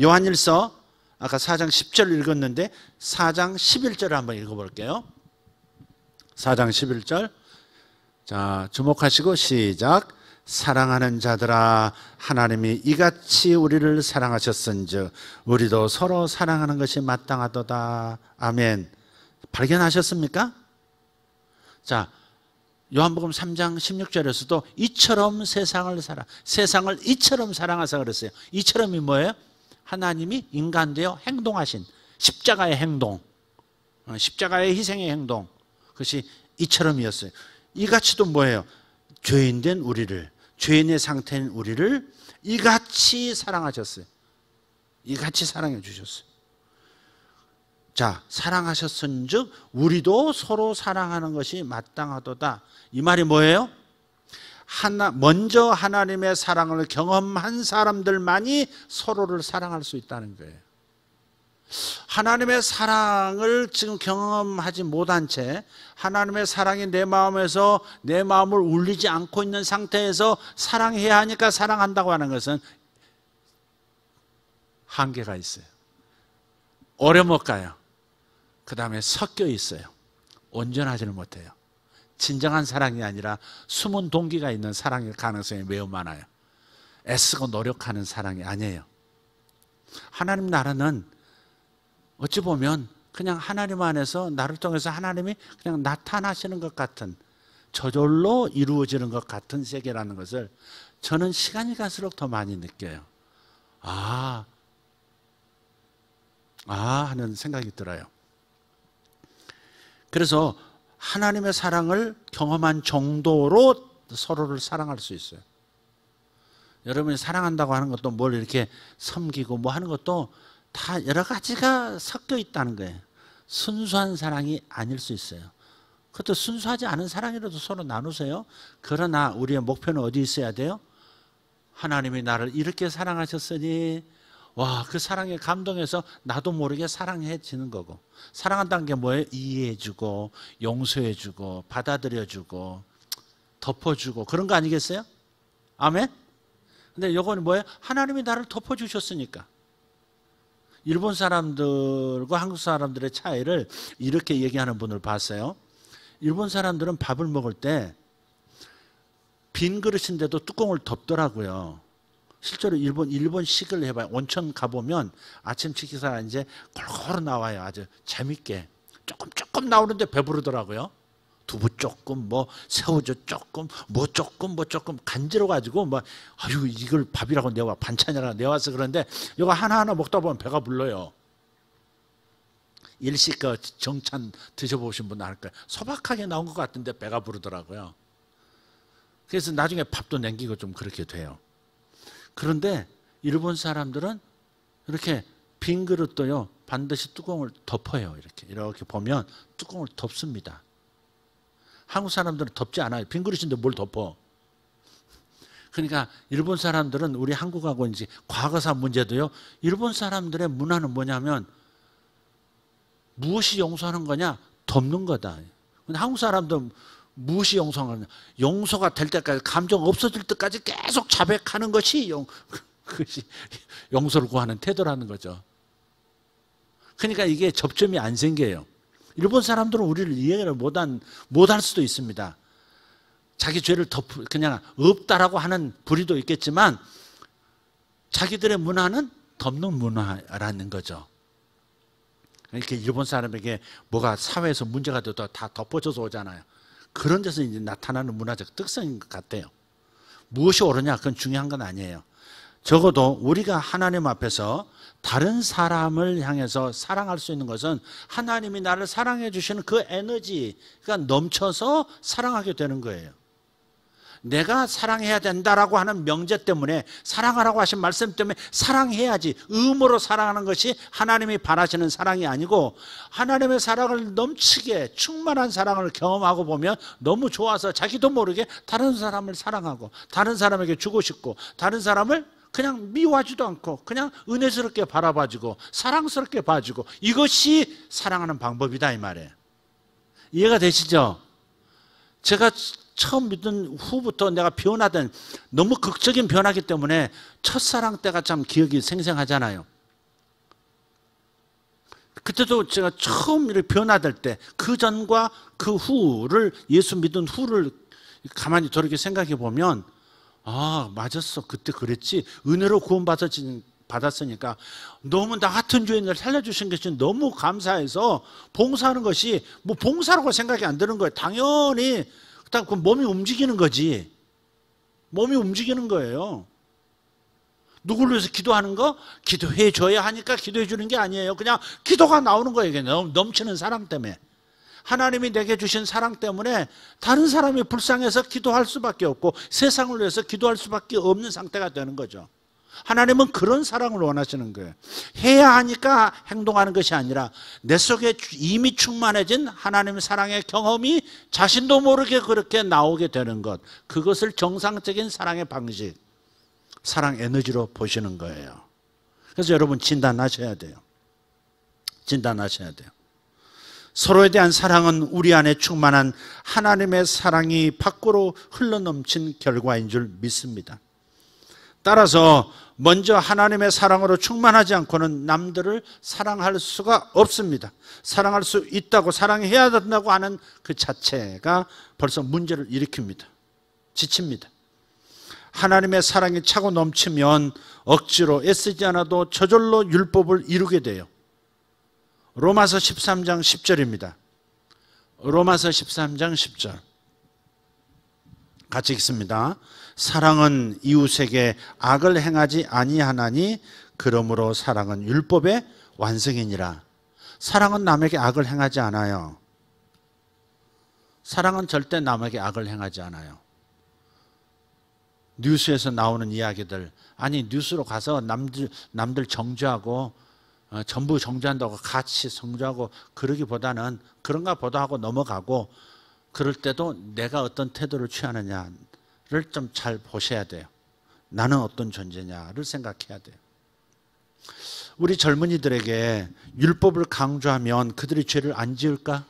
Speaker 1: 요한일서 아까 4장 10절 읽었는데 4장 11절을 한번 읽어볼게요. 4장 11절. 자, 주목하시고 시작. 사랑하는 자들아, 하나님이 이같이 우리를 사랑하셨은즉 우리도 서로 사랑하는 것이 마땅하도다. 아멘. 발견하셨습니까? 자, 요한복음 3장 16절에서도 이처럼 세상을 이처럼 사랑하사 그랬어요. 이처럼이 뭐예요? 하나님이 인간 되어 행동하신 십자가의 행동, 십자가의 희생의 행동, 그것이 이처럼이었어요. 이같이도 뭐예요? 죄인된 우리를, 죄인의 상태인 우리를 이같이 사랑하셨어요. 이같이 사랑해 주셨어요. 자, 사랑하셨은즉 우리도 서로 사랑하는 것이 마땅하도다. 이 말이 뭐예요? 먼저 하나님의 사랑을 경험한 사람들만이 서로를 사랑할 수 있다는 거예요. 하나님의 사랑을 지금 경험하지 못한 채 하나님의 사랑이 내 마음에서 내 마음을 울리지 않고 있는 상태에서 사랑해야 하니까 사랑한다고 하는 것은 한계가 있어요. 오래 못 가요. 그 다음에 섞여 있어요. 온전하지는 못해요. 진정한 사랑이 아니라 숨은 동기가 있는 사랑일 가능성이 매우 많아요. 애쓰고 노력하는 사랑이 아니에요. 하나님 나라는 어찌 보면 그냥 하나님 안에서 나를 통해서 하나님이 그냥 나타나시는 것 같은, 저절로 이루어지는 것 같은 세계라는 것을 저는 시간이 갈수록 더 많이 느껴요. 하는 생각이 들어요. 그래서 하나님의 사랑을 경험한 정도로 서로를 사랑할 수 있어요. 여러분이 사랑한다고 하는 것도 뭘 이렇게 섬기고 뭐 하는 것도 다 여러 가지가 섞여 있다는 거예요. 순수한 사랑이 아닐 수 있어요. 그것도 순수하지 않은 사랑이라도 서로 나누세요. 그러나 우리의 목표는 어디 있어야 돼요? 하나님이 나를 이렇게 사랑하셨으니 와, 그 사랑에 감동해서 나도 모르게 사랑해지는 거고. 사랑한다는 게 뭐예요? 이해해주고 용서해주고 받아들여주고 덮어주고 그런 거 아니겠어요? 아멘? 근데 이건 뭐예요? 하나님이 나를 덮어주셨으니까. 일본 사람들과 한국 사람들의 차이를 이렇게 얘기하는 분을 봤어요. 일본 사람들은 밥을 먹을 때 빈 그릇인데도 뚜껑을 덮더라고요. 실제로 일본식을 해봐요. 온천 가보면 아침 식사 이제 골고루 나와요. 아주 재밌게. 조금 나오는데 배부르더라고요. 두부 조금, 뭐 새우젓 조금, 뭐 조금 간지러가지고 뭐 아유 이걸 밥이라고 내와 반찬이라고 내와서 그런데 이거 하나하나 먹다 보면 배가 불러요. 일식 그 정찬 드셔보신 분 알 거예요. 소박하게 나온 것 같은데 배가 부르더라고요. 그래서 나중에 밥도 남기고 좀 그렇게 돼요. 그런데 일본 사람들은 이렇게 빈 그릇도요 반드시 뚜껑을 덮어요. 이렇게 보면 뚜껑을 덮습니다. 한국 사람들은 덮지 않아요. 빈 그릇인데 뭘 덮어? 그러니까 일본 사람들은 우리 한국하고 이제 과거사 문제도요. 일본 사람들의 문화는 뭐냐면 무엇이 용서하는 거냐? 덮는 거다. 근데 한국 사람도 무엇이 용서하는 거냐? 용서가 될 때까지 감정 없어질 때까지 계속 자백하는 것이 그것이 용서를 구하는 태도라는 거죠. 그러니까 이게 접점이 안 생겨요. 일본 사람들은 우리를 이해를 못할 수도 있습니다. 자기 죄를 그냥 없다라고 하는 불의도 있겠지만 자기들의 문화는 덮는 문화라는 거죠. 이렇게 일본 사람에게 뭐가 사회에서 문제가 돼도 다 덮어져서 오잖아요. 그런 데서 이제 나타나는 문화적 특성인 것 같아요. 무엇이 옳으냐? 그건 중요한 건 아니에요. 적어도 우리가 하나님 앞에서 다른 사람을 향해서 사랑할 수 있는 것은 하나님이 나를 사랑해 주시는 그 에너지가 넘쳐서 사랑하게 되는 거예요. 내가 사랑해야 된다라고 하는 명제 때문에 사랑하라고 하신 말씀 때문에 사랑해야지 의무로 사랑하는 것이 하나님이 바라시는 사랑이 아니고 하나님의 사랑을 넘치게 충만한 사랑을 경험하고 보면 너무 좋아서 자기도 모르게 다른 사람을 사랑하고 다른 사람에게 주고 싶고 다른 사람을 그냥 미워하지도 않고 그냥 은혜스럽게 바라봐주고 사랑스럽게 봐주고 이것이 사랑하는 방법이다 이 말이에요. 이해가 되시죠? 제가 처음 믿은 후부터 내가 변하던 너무 극적인 변화기 때문에 첫사랑 때가 참 기억이 생생하잖아요. 그때도 제가 처음 이렇게 변화될 때 그 전과 그 후를 예수 믿은 후를 가만히 돌이켜 생각해 보면 아 맞았어 그때 그랬지 은혜로 구원받았으니까 너무 나 같은 죄인을 살려주신 것이 너무 감사해서 봉사하는 것이 뭐 봉사라고 생각이 안 드는 거예요. 당연히 그 몸이 움직이는 거지. 몸이 움직이는 거예요. 누구를 위해서 기도하는 거? 기도해 줘야 하니까 기도해 주는 게 아니에요. 그냥 기도가 나오는 거예요. 넘치는 사랑 때문에. 하나님이 내게 주신 사랑 때문에 다른 사람이 불쌍해서 기도할 수밖에 없고 세상을 위해서 기도할 수밖에 없는 상태가 되는 거죠. 하나님은 그런 사랑을 원하시는 거예요. 해야 하니까 행동하는 것이 아니라 내 속에 이미 충만해진 하나님의 사랑의 경험이 자신도 모르게 그렇게 나오게 되는 것. 그것을 정상적인 사랑의 방식, 사랑 에너지로 보시는 거예요. 그래서 여러분 진단하셔야 돼요. 진단하셔야 돼요. 서로에 대한 사랑은 우리 안에 충만한 하나님의 사랑이 밖으로 흘러넘친 결과인 줄 믿습니다. 따라서 먼저 하나님의 사랑으로 충만하지 않고는 남들을 사랑할 수가 없습니다. 사랑할 수 있다고 사랑해야 된다고 하는 그 자체가 벌써 문제를 일으킵니다. 지칩니다. 하나님의 사랑이 차고 넘치면 억지로 애쓰지 않아도 저절로 율법을 이루게 돼요. 로마서 13장 10절입니다. 로마서 13장 10절 같이 읽습니다. 사랑은 이웃에게 악을 행하지 아니하나니 그러므로 사랑은 율법의 완성이니라. 사랑은 남에게 악을 행하지 않아요. 사랑은 절대 남에게 악을 행하지 않아요. 뉴스에서 나오는 이야기들, 아니 뉴스로 가서 남들 정죄하고 전부 정죄한다고 같이 정죄하고 그러기보다는 그런가 보다 하고 넘어가고 그럴 때도 내가 어떤 태도를 취하느냐를 좀 잘 보셔야 돼요. 나는 어떤 존재냐를 생각해야 돼요. 우리 젊은이들에게 율법을 강조하면 그들이 죄를 안 지을까?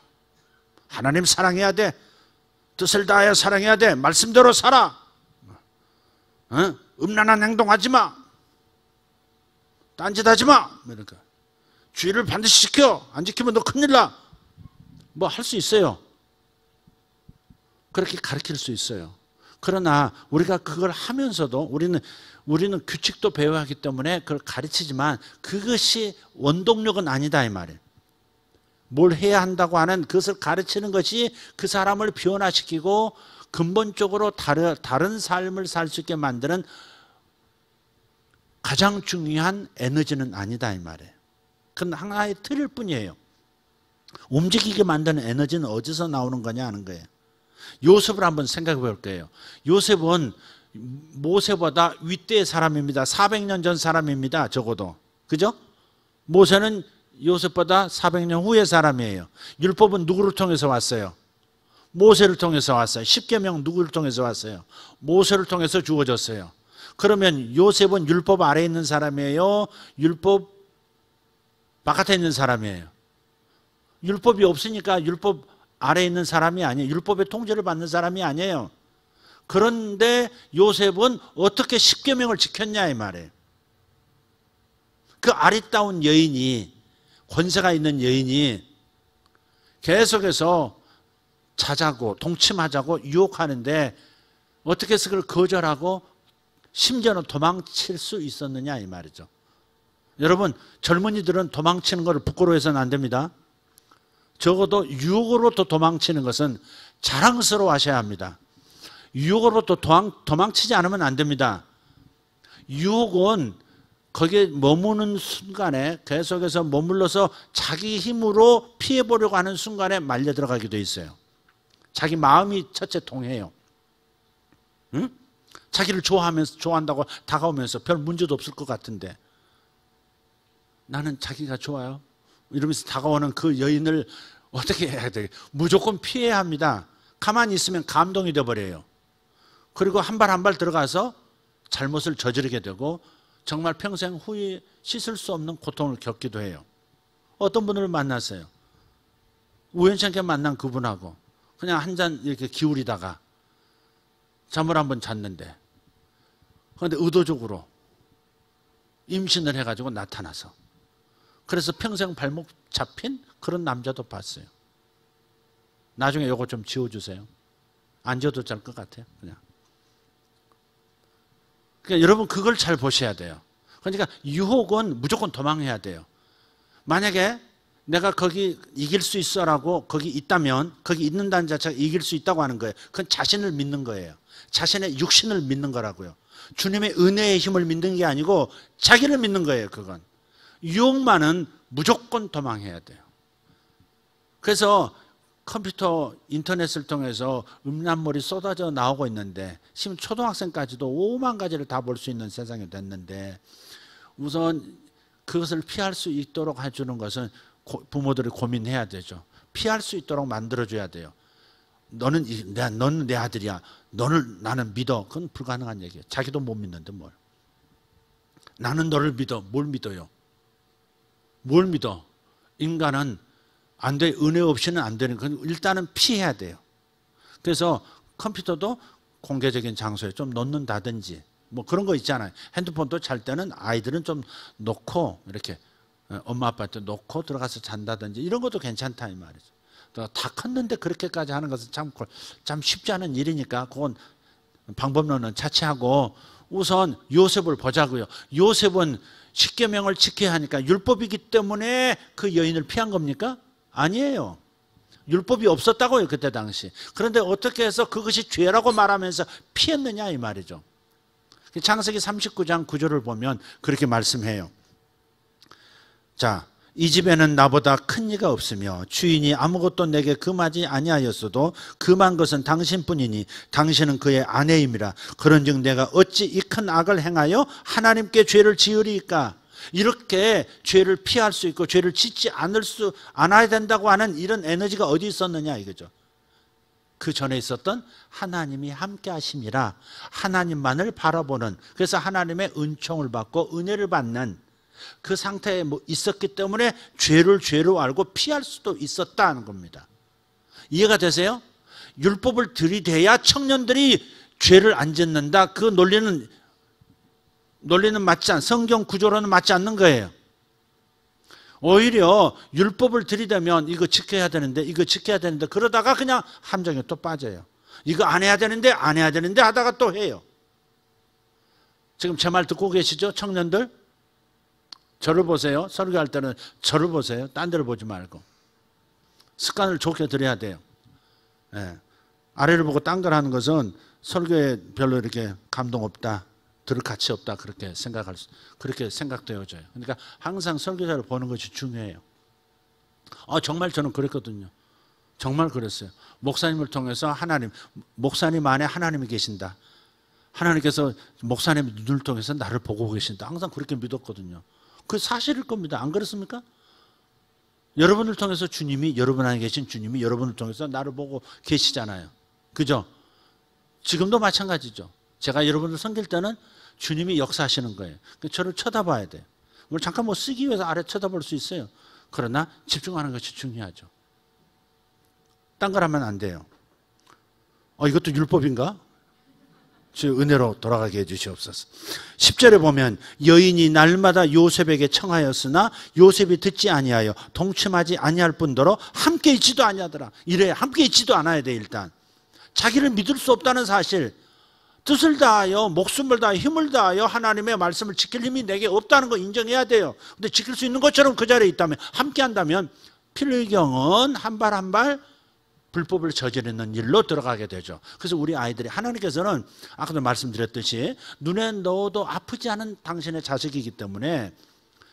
Speaker 1: 하나님 사랑해야 돼. 뜻을 다하여 사랑해야 돼. 말씀대로 살아. 음란한 행동하지 마. 딴짓하지 마. 그러니까 주의를 반드시 지켜. 안 지키면 너 큰일 나. 뭐 할 수 있어요. 그렇게 가르칠 수 있어요. 그러나 우리가 그걸 하면서도 우리는 규칙도 배워야 하기 때문에 그걸 가르치지만 그것이 원동력은 아니다 이 말이에요. 뭘 해야 한다고 하는 그것을 가르치는 것이 그 사람을 변화시키고 근본적으로 다른 삶을 살 수 있게 만드는 가장 중요한 에너지는 아니다 이 말이에요. 그건 하나의 틀일 뿐이에요. 움직이게 만드는 에너지는 어디서 나오는 거냐 하는 거예요. 요셉을 한번 생각해 볼 거예요. 요셉은 모세보다 윗대의 사람입니다. 400년 전 사람입니다. 적어도. 그죠? 모세는 요셉보다 400년 후의 사람이에요. 율법은 누구를 통해서 왔어요? 모세를 통해서 왔어요. 십계명 누구를 통해서 왔어요? 모세를 통해서 주어졌어요. 그러면 요셉은 율법 아래에 있는 사람이에요? 율법 바깥에 있는 사람이에요? 율법이 없으니까 율법 아래에 있는 사람이 아니에요. 율법의 통제를 받는 사람이 아니에요. 그런데 요셉은 어떻게 십계명을 지켰냐 이 말이에요. 그 아리따운 여인이, 권세가 있는 여인이 계속해서 자자고 동침하자고 유혹하는데 어떻게 해서 그걸 거절하고 심지어는 도망칠 수 있었느냐 이 말이죠. 여러분, 젊은이들은 도망치는 것을 부끄러워해서는 안 됩니다. 적어도 유혹으로부터 도망치는 것은 자랑스러워 하셔야 합니다. 유혹으로부터 도망치지 않으면 안 됩니다. 유혹은 거기에 머무는 순간에 계속해서 머물러서 자기 힘으로 피해보려고 하는 순간에 말려 들어가게 돼 있어요. 자기 마음이 첫째 통해요. 응? 자기를 좋아한다고 다가오면서 별 문제도 없을 것 같은데 나는 자기가 좋아요. 이러면서 다가오는 그 여인을 어떻게 해야 돼요? 무조건 피해야 합니다. 가만히 있으면 감동이 되어버려요. 그리고 한 발 한 발 들어가서 잘못을 저지르게 되고 정말 평생 후에 씻을 수 없는 고통을 겪기도 해요. 어떤 분을 만났어요. 우연찮게 만난 그분하고 그냥 한 잔 이렇게 기울이다가 잠을 한번 잤는데 그런데 의도적으로 임신을 해가지고 나타나서 그래서 평생 발목 잡힌 그런 남자도 봤어요. 나중에 이거 좀 지워주세요. 안 지워도 될 것 같아요. 그러니까 여러분 그걸 잘 보셔야 돼요. 그러니까 유혹은 무조건 도망해야 돼요. 만약에 내가 거기 이길 수 있어라고 거기 있다면 거기 있는다는 자체가 이길 수 있다고 하는 거예요. 그건 자신을 믿는 거예요. 자신의 육신을 믿는 거라고요. 주님의 은혜의 힘을 믿는 게 아니고 자기를 믿는 거예요. 그건. 유혹만은 무조건 도망해야 돼요. 그래서 컴퓨터, 인터넷을 통해서 음란물이 쏟아져 나오고 있는데 지금 초등학생까지도 5만 가지를 다 볼 수 있는 세상이 됐는데 우선 그것을 피할 수 있도록 해주는 것은 부모들이 고민해야 되죠. 피할 수 있도록 만들어줘야 돼요. 너는 내 아들이야. 나는 믿어. 그건 불가능한 얘기예요. 자기도 못 믿는데 뭘. 나는 너를 믿어. 뭘 믿어요? 뭘 믿어? 인간은 안 돼. 은혜 없이는 안 되는 건 일단은 피해야 돼요. 그래서 컴퓨터도 공개적인 장소에 좀 놓는다든지 뭐 그런 거 있잖아요. 핸드폰도 잘 때는 아이들은 좀 놓고 이렇게 엄마 아빠한테 놓고 들어가서 잔다든지 이런 것도 괜찮다 이 말이죠. 다 컸는데 그렇게까지 하는 것은 참 쉽지 않은 일이니까 그건 방법론은 차치하고 우선 요셉을 보자고요. 요셉은 십계명을 지켜야 하니까 율법이기 때문에 그 여인을 피한 겁니까? 아니에요. 율법이 없었다고요 그때 당시. 그런데 어떻게 해서 그것이 죄라고 말하면서 피했느냐 이 말이죠. 창세기 39장 9절을 보면 그렇게 말씀해요. 자, 이 집에는 나보다 큰 이가 없으며 주인이 아무것도 내게 금하지 아니하였어도 금한 것은 당신뿐이니 당신은 그의 아내임이라. 그런즉 내가 어찌 이 큰 악을 행하여 하나님께 죄를 지으리까? 이렇게 죄를 피할 수 있고 죄를 짓지 않아야 된다고 하는 이런 에너지가 어디 있었느냐 이거죠. 그 전에 있었던 하나님이 함께 하심이라 하나님만을 바라보는, 그래서 하나님의 은총을 받고 은혜를 받는 그 상태에 있었기 때문에 죄를 죄로 알고 피할 수도 있었다는 겁니다. 이해가 되세요? 율법을 들이대야 청년들이 죄를 안 짓는다. 그 논리는 성경 구조로는 맞지 않는 거예요. 오히려 율법을 들이대면 이거 지켜야 되는데 그러다가 그냥 함정에 또 빠져요. 이거 안 해야 되는데 하다가 또 해요. 지금 제 말 듣고 계시죠? 청년들? 저를 보세요. 설교할 때는 저를 보세요. 딴 데를 보지 말고. 습관을 좋게 들여야 돼요. 예. 아래를 보고 딴 걸 하는 것은 설교에 별로 이렇게 감동 없다, 들을 가치 없다, 그렇게 생각되어져요. 그러니까 항상 설교자를 보는 것이 중요해요. 정말 저는 그랬거든요. 정말 그랬어요. 목사님을 통해서 목사님 안에 하나님이 계신다. 하나님께서 목사님 눈을 통해서 나를 보고 계신다. 항상 그렇게 믿었거든요. 그 사실일 겁니다. 안 그렇습니까? 여러분을 통해서 여러분 안에 계신 주님이 여러분을 통해서 나를 보고 계시잖아요. 그죠? 지금도 마찬가지죠. 제가 여러분을 섬길 때는 주님이 역사하시는 거예요. 저를 쳐다봐야 돼요. 잠깐 쓰기 위해서 아래 쳐다볼 수 있어요. 그러나 집중하는 것이 중요하죠. 딴 걸 하면 안 돼요. 이것도 율법인가? 주 은혜로 돌아가게 해주시옵소서. 10절에 보면 여인이 날마다 요셉에게 청하였으나 요셉이 듣지 아니하여 동침하지 아니할 뿐더러 함께 있지도 아니하더라. 이래 함께 있지도 않아야 돼. 일단 자기를 믿을 수 없다는 사실, 뜻을 다하여 목숨을 다하여 힘을 다하여 하나님의 말씀을 지킬 힘이 내게 없다는 거 인정해야 돼요. 근데 지킬 수 있는 것처럼 그 자리에 있다면, 함께 한다면 필경은 한 발 한 발 불법을 저지르는 일로 들어가게 되죠. 그래서 우리 아이들이, 하나님께서는 아까도 말씀드렸듯이 눈에 넣어도 아프지 않은 당신의 자식이기 때문에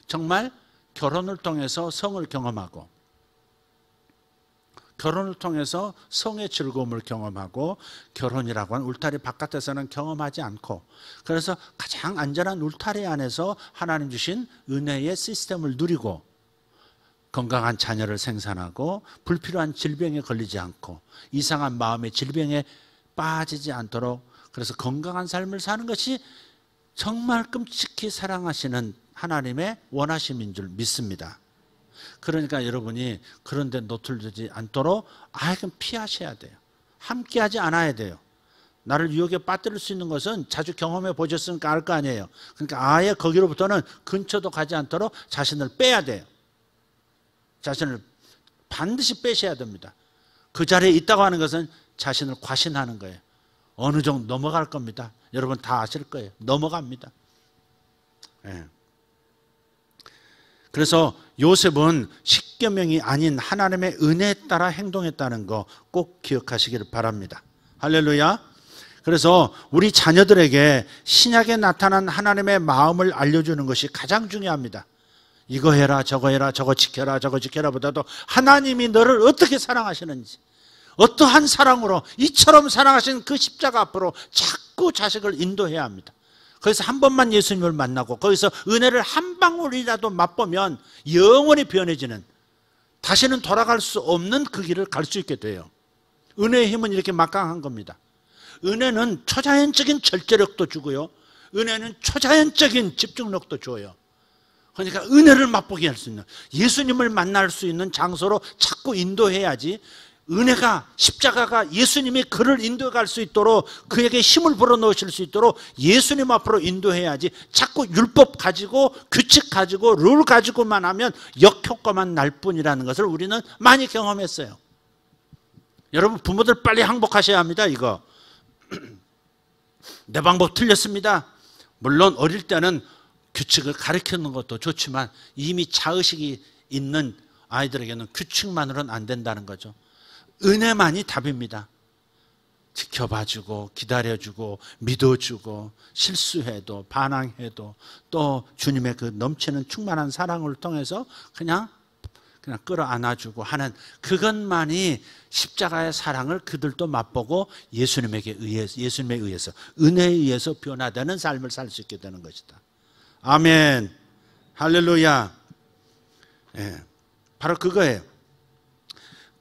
Speaker 1: 정말 결혼을 통해서 성을 경험하고, 결혼을 통해서 성의 즐거움을 경험하고, 결혼이라고 하는 울타리 바깥에서는 경험하지 않고, 그래서 가장 안전한 울타리 안에서 하나님 주신 은혜의 시스템을 누리고 건강한 자녀를 생산하고 불필요한 질병에 걸리지 않고 이상한 마음의 질병에 빠지지 않도록, 그래서 건강한 삶을 사는 것이 정말 끔찍히 사랑하시는 하나님의 원하심인 줄 믿습니다. 그러니까 여러분이 그런 데 노출되지 않도록 아예금 피하셔야 돼요. 함께하지 않아야 돼요. 나를 유혹에 빠뜨릴 수 있는 것은 자주 경험해 보셨으니까 알 거 아니에요. 그러니까 아예 거기로부터는 근처도 가지 않도록 자신을 빼야 돼요. 자신을 반드시 빼셔야 됩니다. 그 자리에 있다고 하는 것은 자신을 과신하는 거예요. 어느 정도 넘어갈 겁니다. 여러분 다 아실 거예요. 넘어갑니다. 네. 그래서 요셉은 십계명이 아닌 하나님의 은혜에 따라 행동했다는 거 꼭 기억하시기를 바랍니다. 할렐루야. 그래서 우리 자녀들에게 신약에 나타난 하나님의 마음을 알려주는 것이 가장 중요합니다. 이거 해라, 저거 해라, 저거 지켜라, 저거 지켜라 보다도 하나님이 너를 어떻게 사랑하시는지, 어떠한 사랑으로 이처럼 사랑하신 그 십자가 앞으로 자꾸 자식을 인도해야 합니다. 거기서 한 번만 예수님을 만나고 거기서 은혜를 한 방울이라도 맛보면 영원히 변해지는, 다시는 돌아갈 수 없는 그 길을 갈 수 있게 돼요. 은혜의 힘은 이렇게 막강한 겁니다. 은혜는 초자연적인 절제력도 주고요, 은혜는 초자연적인 집중력도 줘요. 그러니까 은혜를 맛보게 할 수 있는, 예수님을 만날 수 있는 장소로 자꾸 인도해야지, 은혜가, 십자가가 예수님이 그를 인도할 수 있도록, 그에게 힘을 불어넣으실 수 있도록 예수님 앞으로 인도해야지, 자꾸 율법 가지고 규칙 가지고 룰 가지고만 하면 역효과만 날 뿐이라는 것을 우리는 많이 경험했어요. 여러분 부모들 빨리 항복하셔야 합니다. 이거 내 방법 틀렸습니다. 물론 어릴 때는 규칙을 가르치는 것도 좋지만 이미 자의식이 있는 아이들에게는 규칙만으로는 안 된다는 거죠. 은혜만이 답입니다. 지켜봐주고 기다려주고 믿어주고 실수해도 반항해도 또 주님의 그 넘치는 충만한 사랑을 통해서 그냥 끌어안아주고 하는, 그것만이 십자가의 사랑을 그들도 맛보고 예수님에 의해서 은혜에 의해서 변화되는 삶을 살 수 있게 되는 것이다. 아멘. 할렐루야. 예, 바로 그거예요.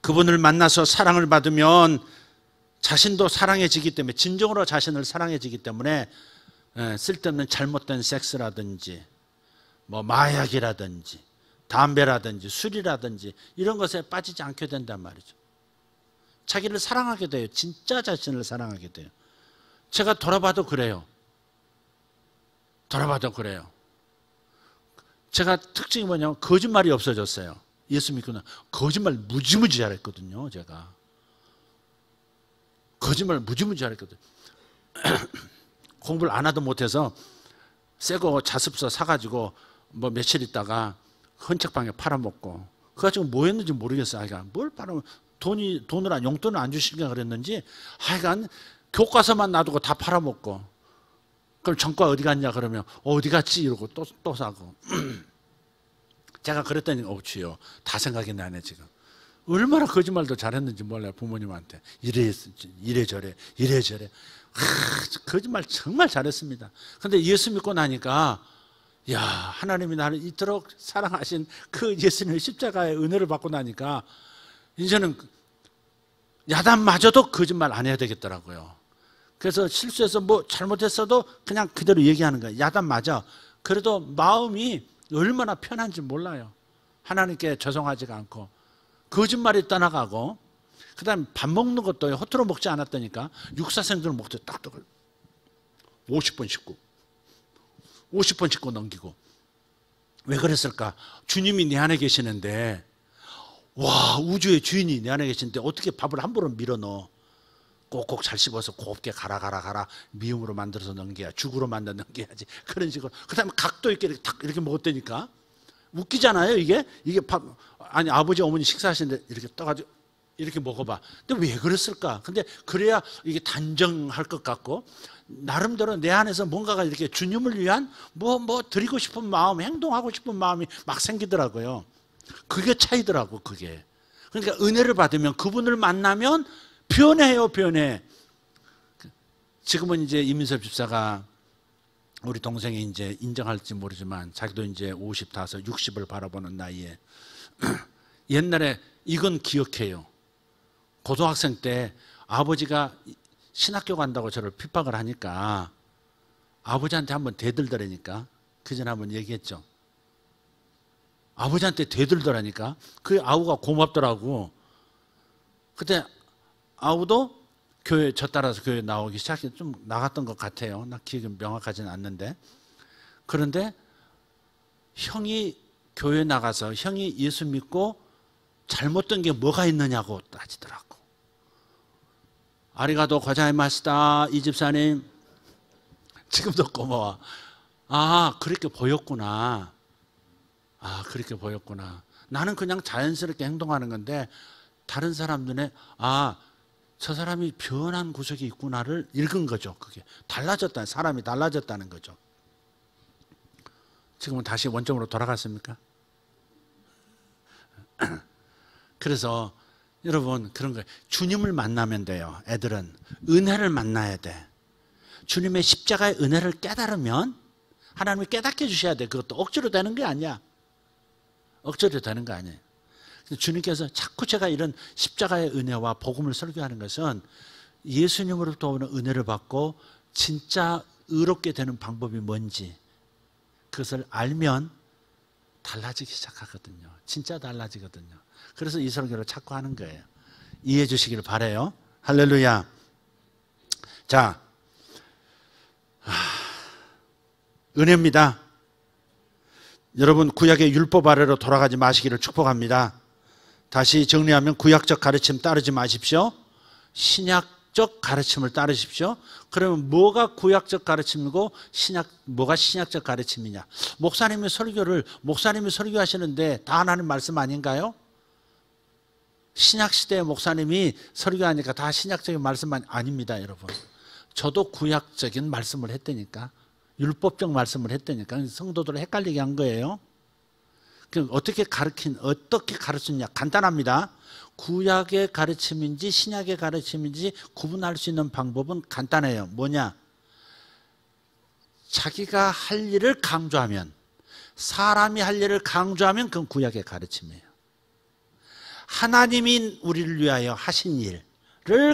Speaker 1: 그분을 만나서 사랑을 받으면 자신도 사랑해지기 때문에, 진정으로 자신을 사랑해지기 때문에 쓸데없는 잘못된 섹스라든지 뭐 마약이라든지 담배라든지 술이라든지 이런 것에 빠지지 않게 된단 말이죠. 자기를 사랑하게 돼요. 진짜 자신을 사랑하게 돼요. 제가 돌아봐도 그래요. 돌아봐도 그래요. 제가 특징이 뭐냐면 거짓말이 없어졌어요. 예수 믿고 나 거짓말 무지무지 잘했거든요. 제가 거짓말 무지무지 잘했거든요. 공부를 안 하도 못해서 새거 자습서 사가지고 뭐 며칠 있다가 헌책방에 팔아먹고, 그거 가지고 뭐 했는지 모르겠어요. 하여간 뭘 팔아먹고, 돈을 용돈을 안 주시니까 그랬는지 하여간 교과서만 놔두고 다 팔아먹고, 그럼 전과 어디 갔냐 그러면 어디 갔지 이러고 또 사고. 제가 그랬더니 주여 다 생각이 나네. 지금 얼마나 거짓말도 잘했는지 몰라요. 부모님한테 이래저래 거짓말 정말 잘했습니다. 근데 예수 믿고 나니까 야, 하나님이 나를 이토록 사랑하신 그 예수님의 십자가의 은혜를 받고 나니까 이제는 야단마저도 거짓말 안 해야 되겠더라고요. 그래서 실수해서 뭐 잘못했어도 그냥 그대로 얘기하는 거예요. 야단맞아. 그래도 마음이 얼마나 편한지 몰라요. 하나님께 죄송하지가 않고 거짓말이 떠나가고, 그 다음에 밥 먹는 것도 허투루 먹지 않았다니까. 육사생들은 먹도 딱딱 50번 씻고 넘기고. 왜 그랬을까? 주님이 내 안에 계시는데, 와, 우주의 주인이 내 안에 계시는데 어떻게 밥을 함부로 밀어 넣어? 꼭꼭 잘 씹어서 곱게 가라 미음으로 만들어서 넘겨야, 죽으로 만들어 넘겨야지. 그런 식으로. 그 다음에 각도 있게 딱 이렇게 먹었다니까. 웃기잖아요, 이게 밥. 아니, 아버지 어머니 식사하시는데 이렇게 떠가지고 이렇게 먹어봐. 근데 왜 그랬을까? 근데 그래야 이게 단정할 것 같고, 나름대로 내 안에서 뭔가가 이렇게 주님을 위한 뭐 드리고 싶은 마음, 행동하고 싶은 마음이 막 생기더라고요. 그게 차이더라고, 그게. 그러니까 은혜를 받으면, 그분을 만나면 변해요, 변해. 지금은 이제 이민섭 집사가, 우리 동생이 이제 인정할지 모르지만 자기도 이제 50다서 60을 바라보는 나이에, 옛날에 이건 기억해요. 고등학생 때 아버지가 신학교 간다고 저를 핍박을 하니까 아버지한테 한번 대들더라니까. 그전에 한번 얘기했죠. 아버지한테 대들더라니까. 그 아우가 고맙더라고. 그때 아우도 교회, 저 따라서 교회 나오기 시작해 좀 나갔던 것 같아요. 나 기억이 명확하지는 않는데. 그런데 형이 교회 나가서 형이 예수 믿고 잘못된 게 뭐가 있느냐고 따지더라고. 아리가도 고자이마시다, 이 집사님. 지금도 고마워. 아, 그렇게 보였구나. 아, 그렇게 보였구나. 나는 그냥 자연스럽게 행동하는 건데 다른 사람 눈에 아, 저 사람이 변한 구석이 있구나를 읽은 거죠. 그게 달라졌다, 사람이 달라졌다는 거죠. 지금은 다시 원점으로 돌아갔습니까? 그래서 여러분, 그런 거예요. 주님을 만나면 돼요. 애들은 은혜를 만나야 돼. 주님의 십자가의 은혜를 깨달으면 하나님이 깨닫게 해주셔야 돼. 그것도 억지로 되는 게 아니야. 억지로 되는 거 아니에요. 주님께서 자꾸 제가 이런 십자가의 은혜와 복음을 설교하는 것은 예수님으로부터 오는 은혜를 받고 진짜 의롭게 되는 방법이 뭔지 그것을 알면 달라지기 시작하거든요. 진짜 달라지거든요. 그래서 이 설교를 자꾸 하는 거예요. 이해해 주시기를 바라요. 할렐루야. 자, 은혜입니다. 여러분, 구약의 율법 아래로 돌아가지 마시기를 축복합니다. 다시 정리하면 구약적 가르침 따르지 마십시오. 신약적 가르침을 따르십시오. 그러면 뭐가 구약적 가르침이고 뭐가 신약적 가르침이냐? 목사님이 설교하시는데 다 하나님 말씀 아닌가요? 신약시대의 목사님이 설교하니까 다 신약적인 말씀 아닙니다, 여러분. 저도 구약적인 말씀을 했다니까. 율법적 말씀을 했다니까. 성도들을 헷갈리게 한 거예요. 어떻게 가르치냐? 간단합니다. 구약의 가르침인지 신약의 가르침인지 구분할 수 있는 방법은 간단해요. 뭐냐? 자기가 할 일을 강조하면, 사람이 할 일을 강조하면 그건 구약의 가르침이에요. 하나님이 우리를 위하여 하신 일,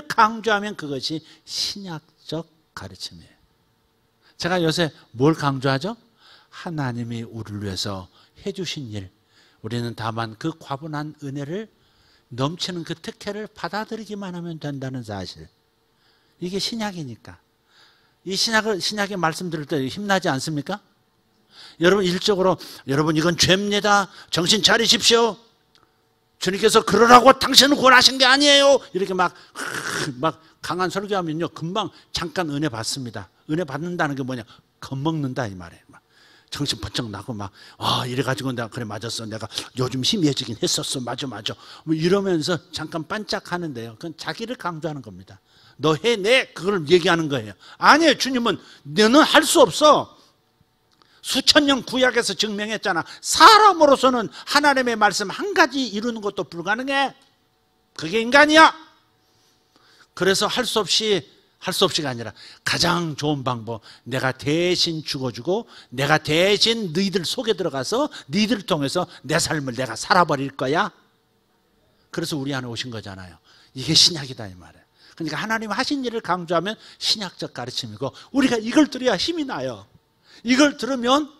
Speaker 1: 강조하면 그것이 신약적 가르침이에요. 제가 요새 뭘 강조하죠? 하나님이 우리를 위해서 해주신 일, 우리는 다만 그 과분한 은혜를, 넘치는 그 특혜를 받아들이기만 하면 된다는 사실. 이게 신약이니까. 이 신약의 말씀 들을 때 힘나지 않습니까? 여러분 일적으로 여러분 이건 죄입니다. 정신 차리십시오. 주님께서 그러라고 당신을 구원하신 게 아니에요. 이렇게 막 강한 설교하면요 금방 잠깐 은혜 받습니다. 은혜 받는다는 게 뭐냐? 겁먹는다 이 말이에요. 막 정신 번쩍 나고 막 이래가지고 내가 그래 맞았어. 내가 요즘 희미해지긴 했었어. 맞아. 뭐 이러면서 잠깐 반짝하는데요. 그건 자기를 강조하는 겁니다. 너 해내 그걸 얘기하는 거예요. 아니에요. 주님은 너는 할 수 없어. 수천 년 구약에서 증명했잖아. 사람으로서는 하나님의 말씀 한 가지 이루는 것도 불가능해. 그게 인간이야. 그래서 할 수 없이가 아니라 가장 좋은 방법, 내가 대신 죽어주고 내가 대신 너희들 속에 들어가서 너희들을 통해서 내 삶을 내가 살아버릴 거야. 그래서 우리 안에 오신 거잖아요. 이게 신약이다 이 말이에요. 그러니까 하나님 하신 일을 강조하면 신약적 가르침이고, 우리가 이걸 들어야 힘이 나요. 이걸 들으면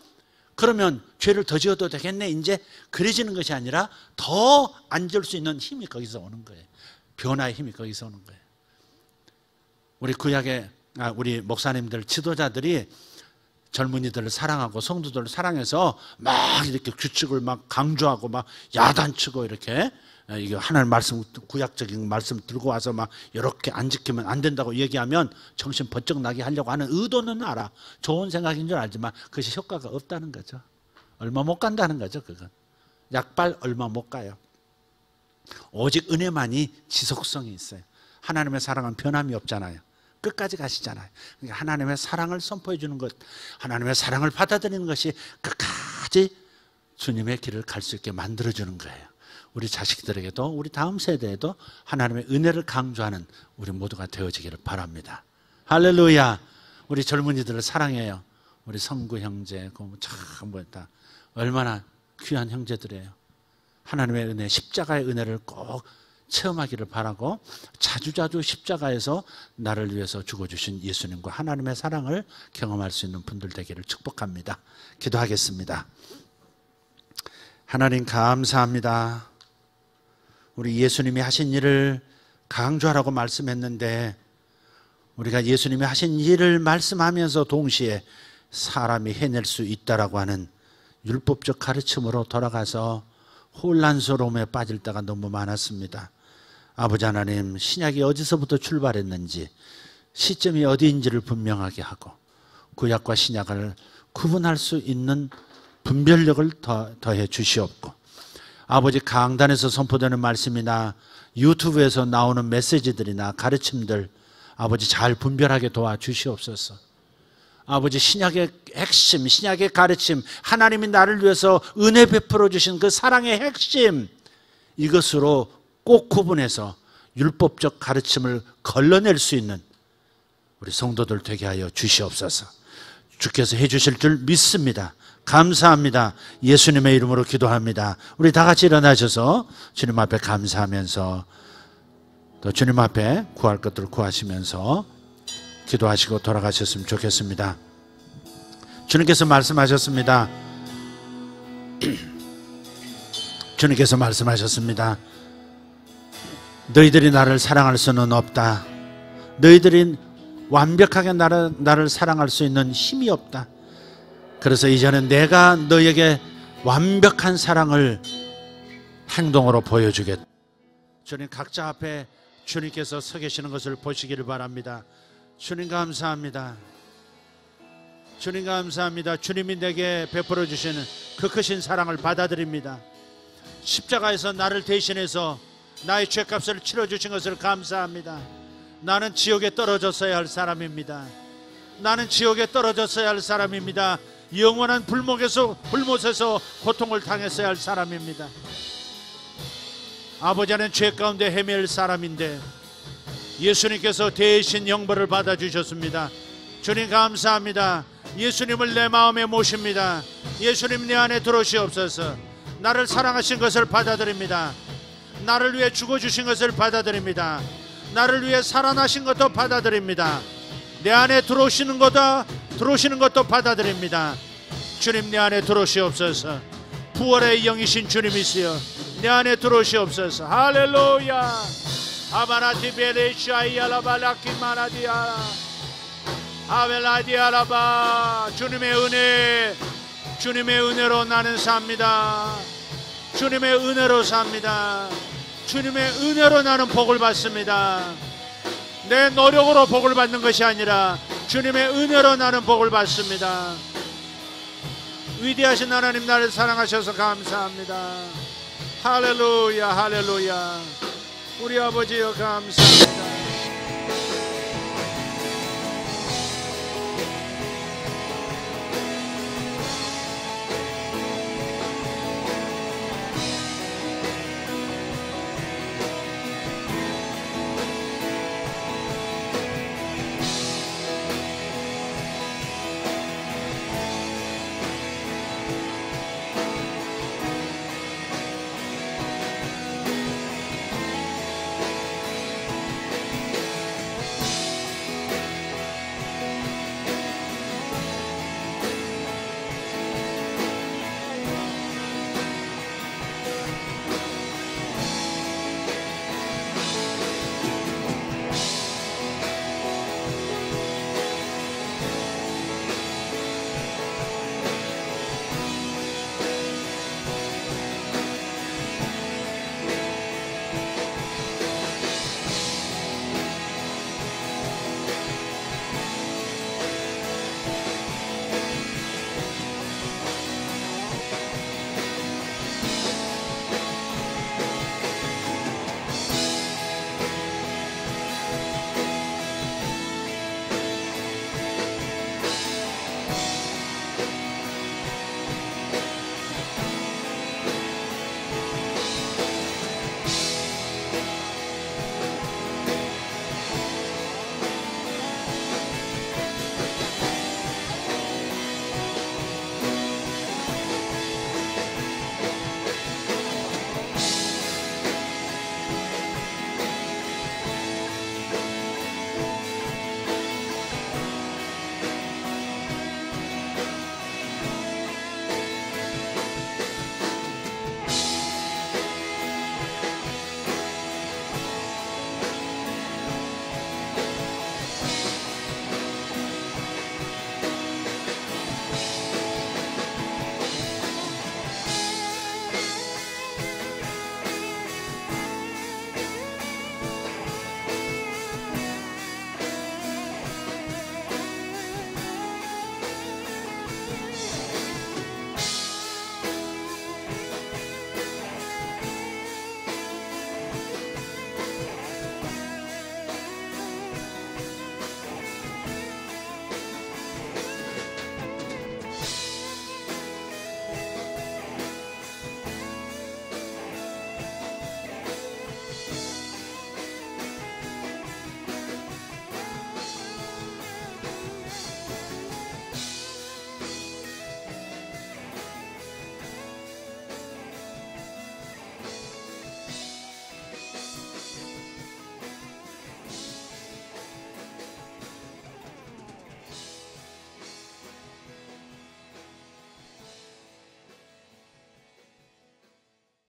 Speaker 1: 그러면 죄를 더 지어도 되겠네 이제 그래지는 것이 아니라 더 앉을 수 있는 힘이 거기서 오는 거예요. 변화의 힘이 거기서 오는 거예요. 우리 구약의 우리 목사님들 지도자들이 젊은이들을 사랑하고 성도들을 사랑해서 막 이렇게 규칙을 막 강조하고 막 야단치고 이렇게 이게 하나님 말씀, 구약적인 말씀 들고 와서 막 이렇게 안 지키면 안 된다고 얘기하면 정신 번쩍 나게 하려고 하는 의도는 알아. 좋은 생각인 줄 알지만 그것이 효과가 없다는 거죠. 얼마 못 간다는 거죠. 그건 약발 얼마 못 가요. 오직 은혜만이 지속성이 있어요. 하나님의 사랑은 변함이 없잖아요. 끝까지 가시잖아요. 그러니까 하나님의 사랑을 선포해 주는 것, 하나님의 사랑을 받아들이는 것이 끝까지 주님의 길을 갈 수 있게 만들어 주는 거예요. 우리 자식들에게도 우리 다음 세대에도 하나님의 은혜를 강조하는 우리 모두가 되어지기를 바랍니다. 할렐루야. 우리 젊은이들을 사랑해요. 우리 성구 형제 참 뭐다 얼마나 귀한 형제들이에요. 하나님의 은혜, 십자가의 은혜를 꼭 체험하기를 바라고, 자주자주 십자가에서 나를 위해서 죽어주신 예수님과 하나님의 사랑을 경험할 수 있는 분들 되기를 축복합니다. 기도하겠습니다. 하나님 감사합니다. 우리 예수님이 하신 일을 강조하라고 말씀했는데, 우리가 예수님이 하신 일을 말씀하면서 동시에 사람이 해낼 수 있다라고 하는 율법적 가르침으로 돌아가서 혼란스러움에 빠질 때가 너무 많았습니다. 아버지 하나님, 신약이 어디서부터 출발했는지, 시점이 어디인지를 분명하게 하고 구약과 신약을 구분할 수 있는 분별력을 더해 주시옵고, 아버지 강단에서 선포되는 말씀이나 유튜브에서 나오는 메시지들이나 가르침들 아버지 잘 분별하게 도와주시옵소서. 아버지 신약의 핵심, 신약의 가르침, 하나님이 나를 위해서 은혜 베풀어 주신 그 사랑의 핵심, 이것으로 꼭 구분해서 율법적 가르침을 걸러낼 수 있는 우리 성도들 되게 하여 주시옵소서. 주께서 해주실 줄 믿습니다. 감사합니다. 예수님의 이름으로 기도합니다. 우리 다 같이 일어나셔서 주님 앞에 감사하면서 또 주님 앞에 구할 것들을 구하시면서 기도하시고 돌아가셨으면 좋겠습니다. 주님께서 말씀하셨습니다. 주님께서 말씀하셨습니다. 너희들이 나를 사랑할 수는 없다. 너희들이 완벽하게 나를 사랑할 수 있는 힘이 없다. 그래서 이제는 내가 너에게 완벽한 사랑을 행동으로 보여주겠다. 주님, 각자 앞에 주님께서 서 계시는 것을 보시기를 바랍니다. 주님 감사합니다. 주님 감사합니다. 주님이 내게 베풀어 주시는 그 크신 사랑을 받아들입니다. 십자가에서 나를 대신해서 나의 죄값을 치러주신 것을 감사합니다. 나는 지옥에 떨어졌어야 할 사람입니다. 나는 지옥에 떨어졌어야 할 사람입니다. 영원한 불못에서 고통을 당했어야 할 사람입니다. 아버지는 죄 가운데 헤맬 사람인데 예수님께서 대신 형벌을 받아주셨습니다. 주님 감사합니다. 예수님을 내 마음에 모십니다. 예수님 내 안에 들어오시옵소서. 나를 사랑하신 것을 받아들입니다. 나를 위해 죽어주신 것을 받아들입니다. 나를 위해 살아나신 것도 받아들입니다. 내 안에 들어오시는 것도 받아들입니다. 주님, 내 안에 들어오시옵소서. 부활의 영이신 주님이시여, 내 안에 들어오시옵소서. 할렐루야. 아바라티베레샤이알라발라키마라디아 아벨라디아라바. 주님의 은혜로 나는 삽니다. 주님의 은혜로 삽니다. 주님의 은혜로 나는 복을 받습니다. 내 노력으로 복을 받는 것이 아니라 주님의 은혜로 나는 복을 받습니다. 위대하신 하나님, 나를 사랑하셔서 감사합니다. 할렐루야, 할렐루야. 우리 아버지여 감사합니다.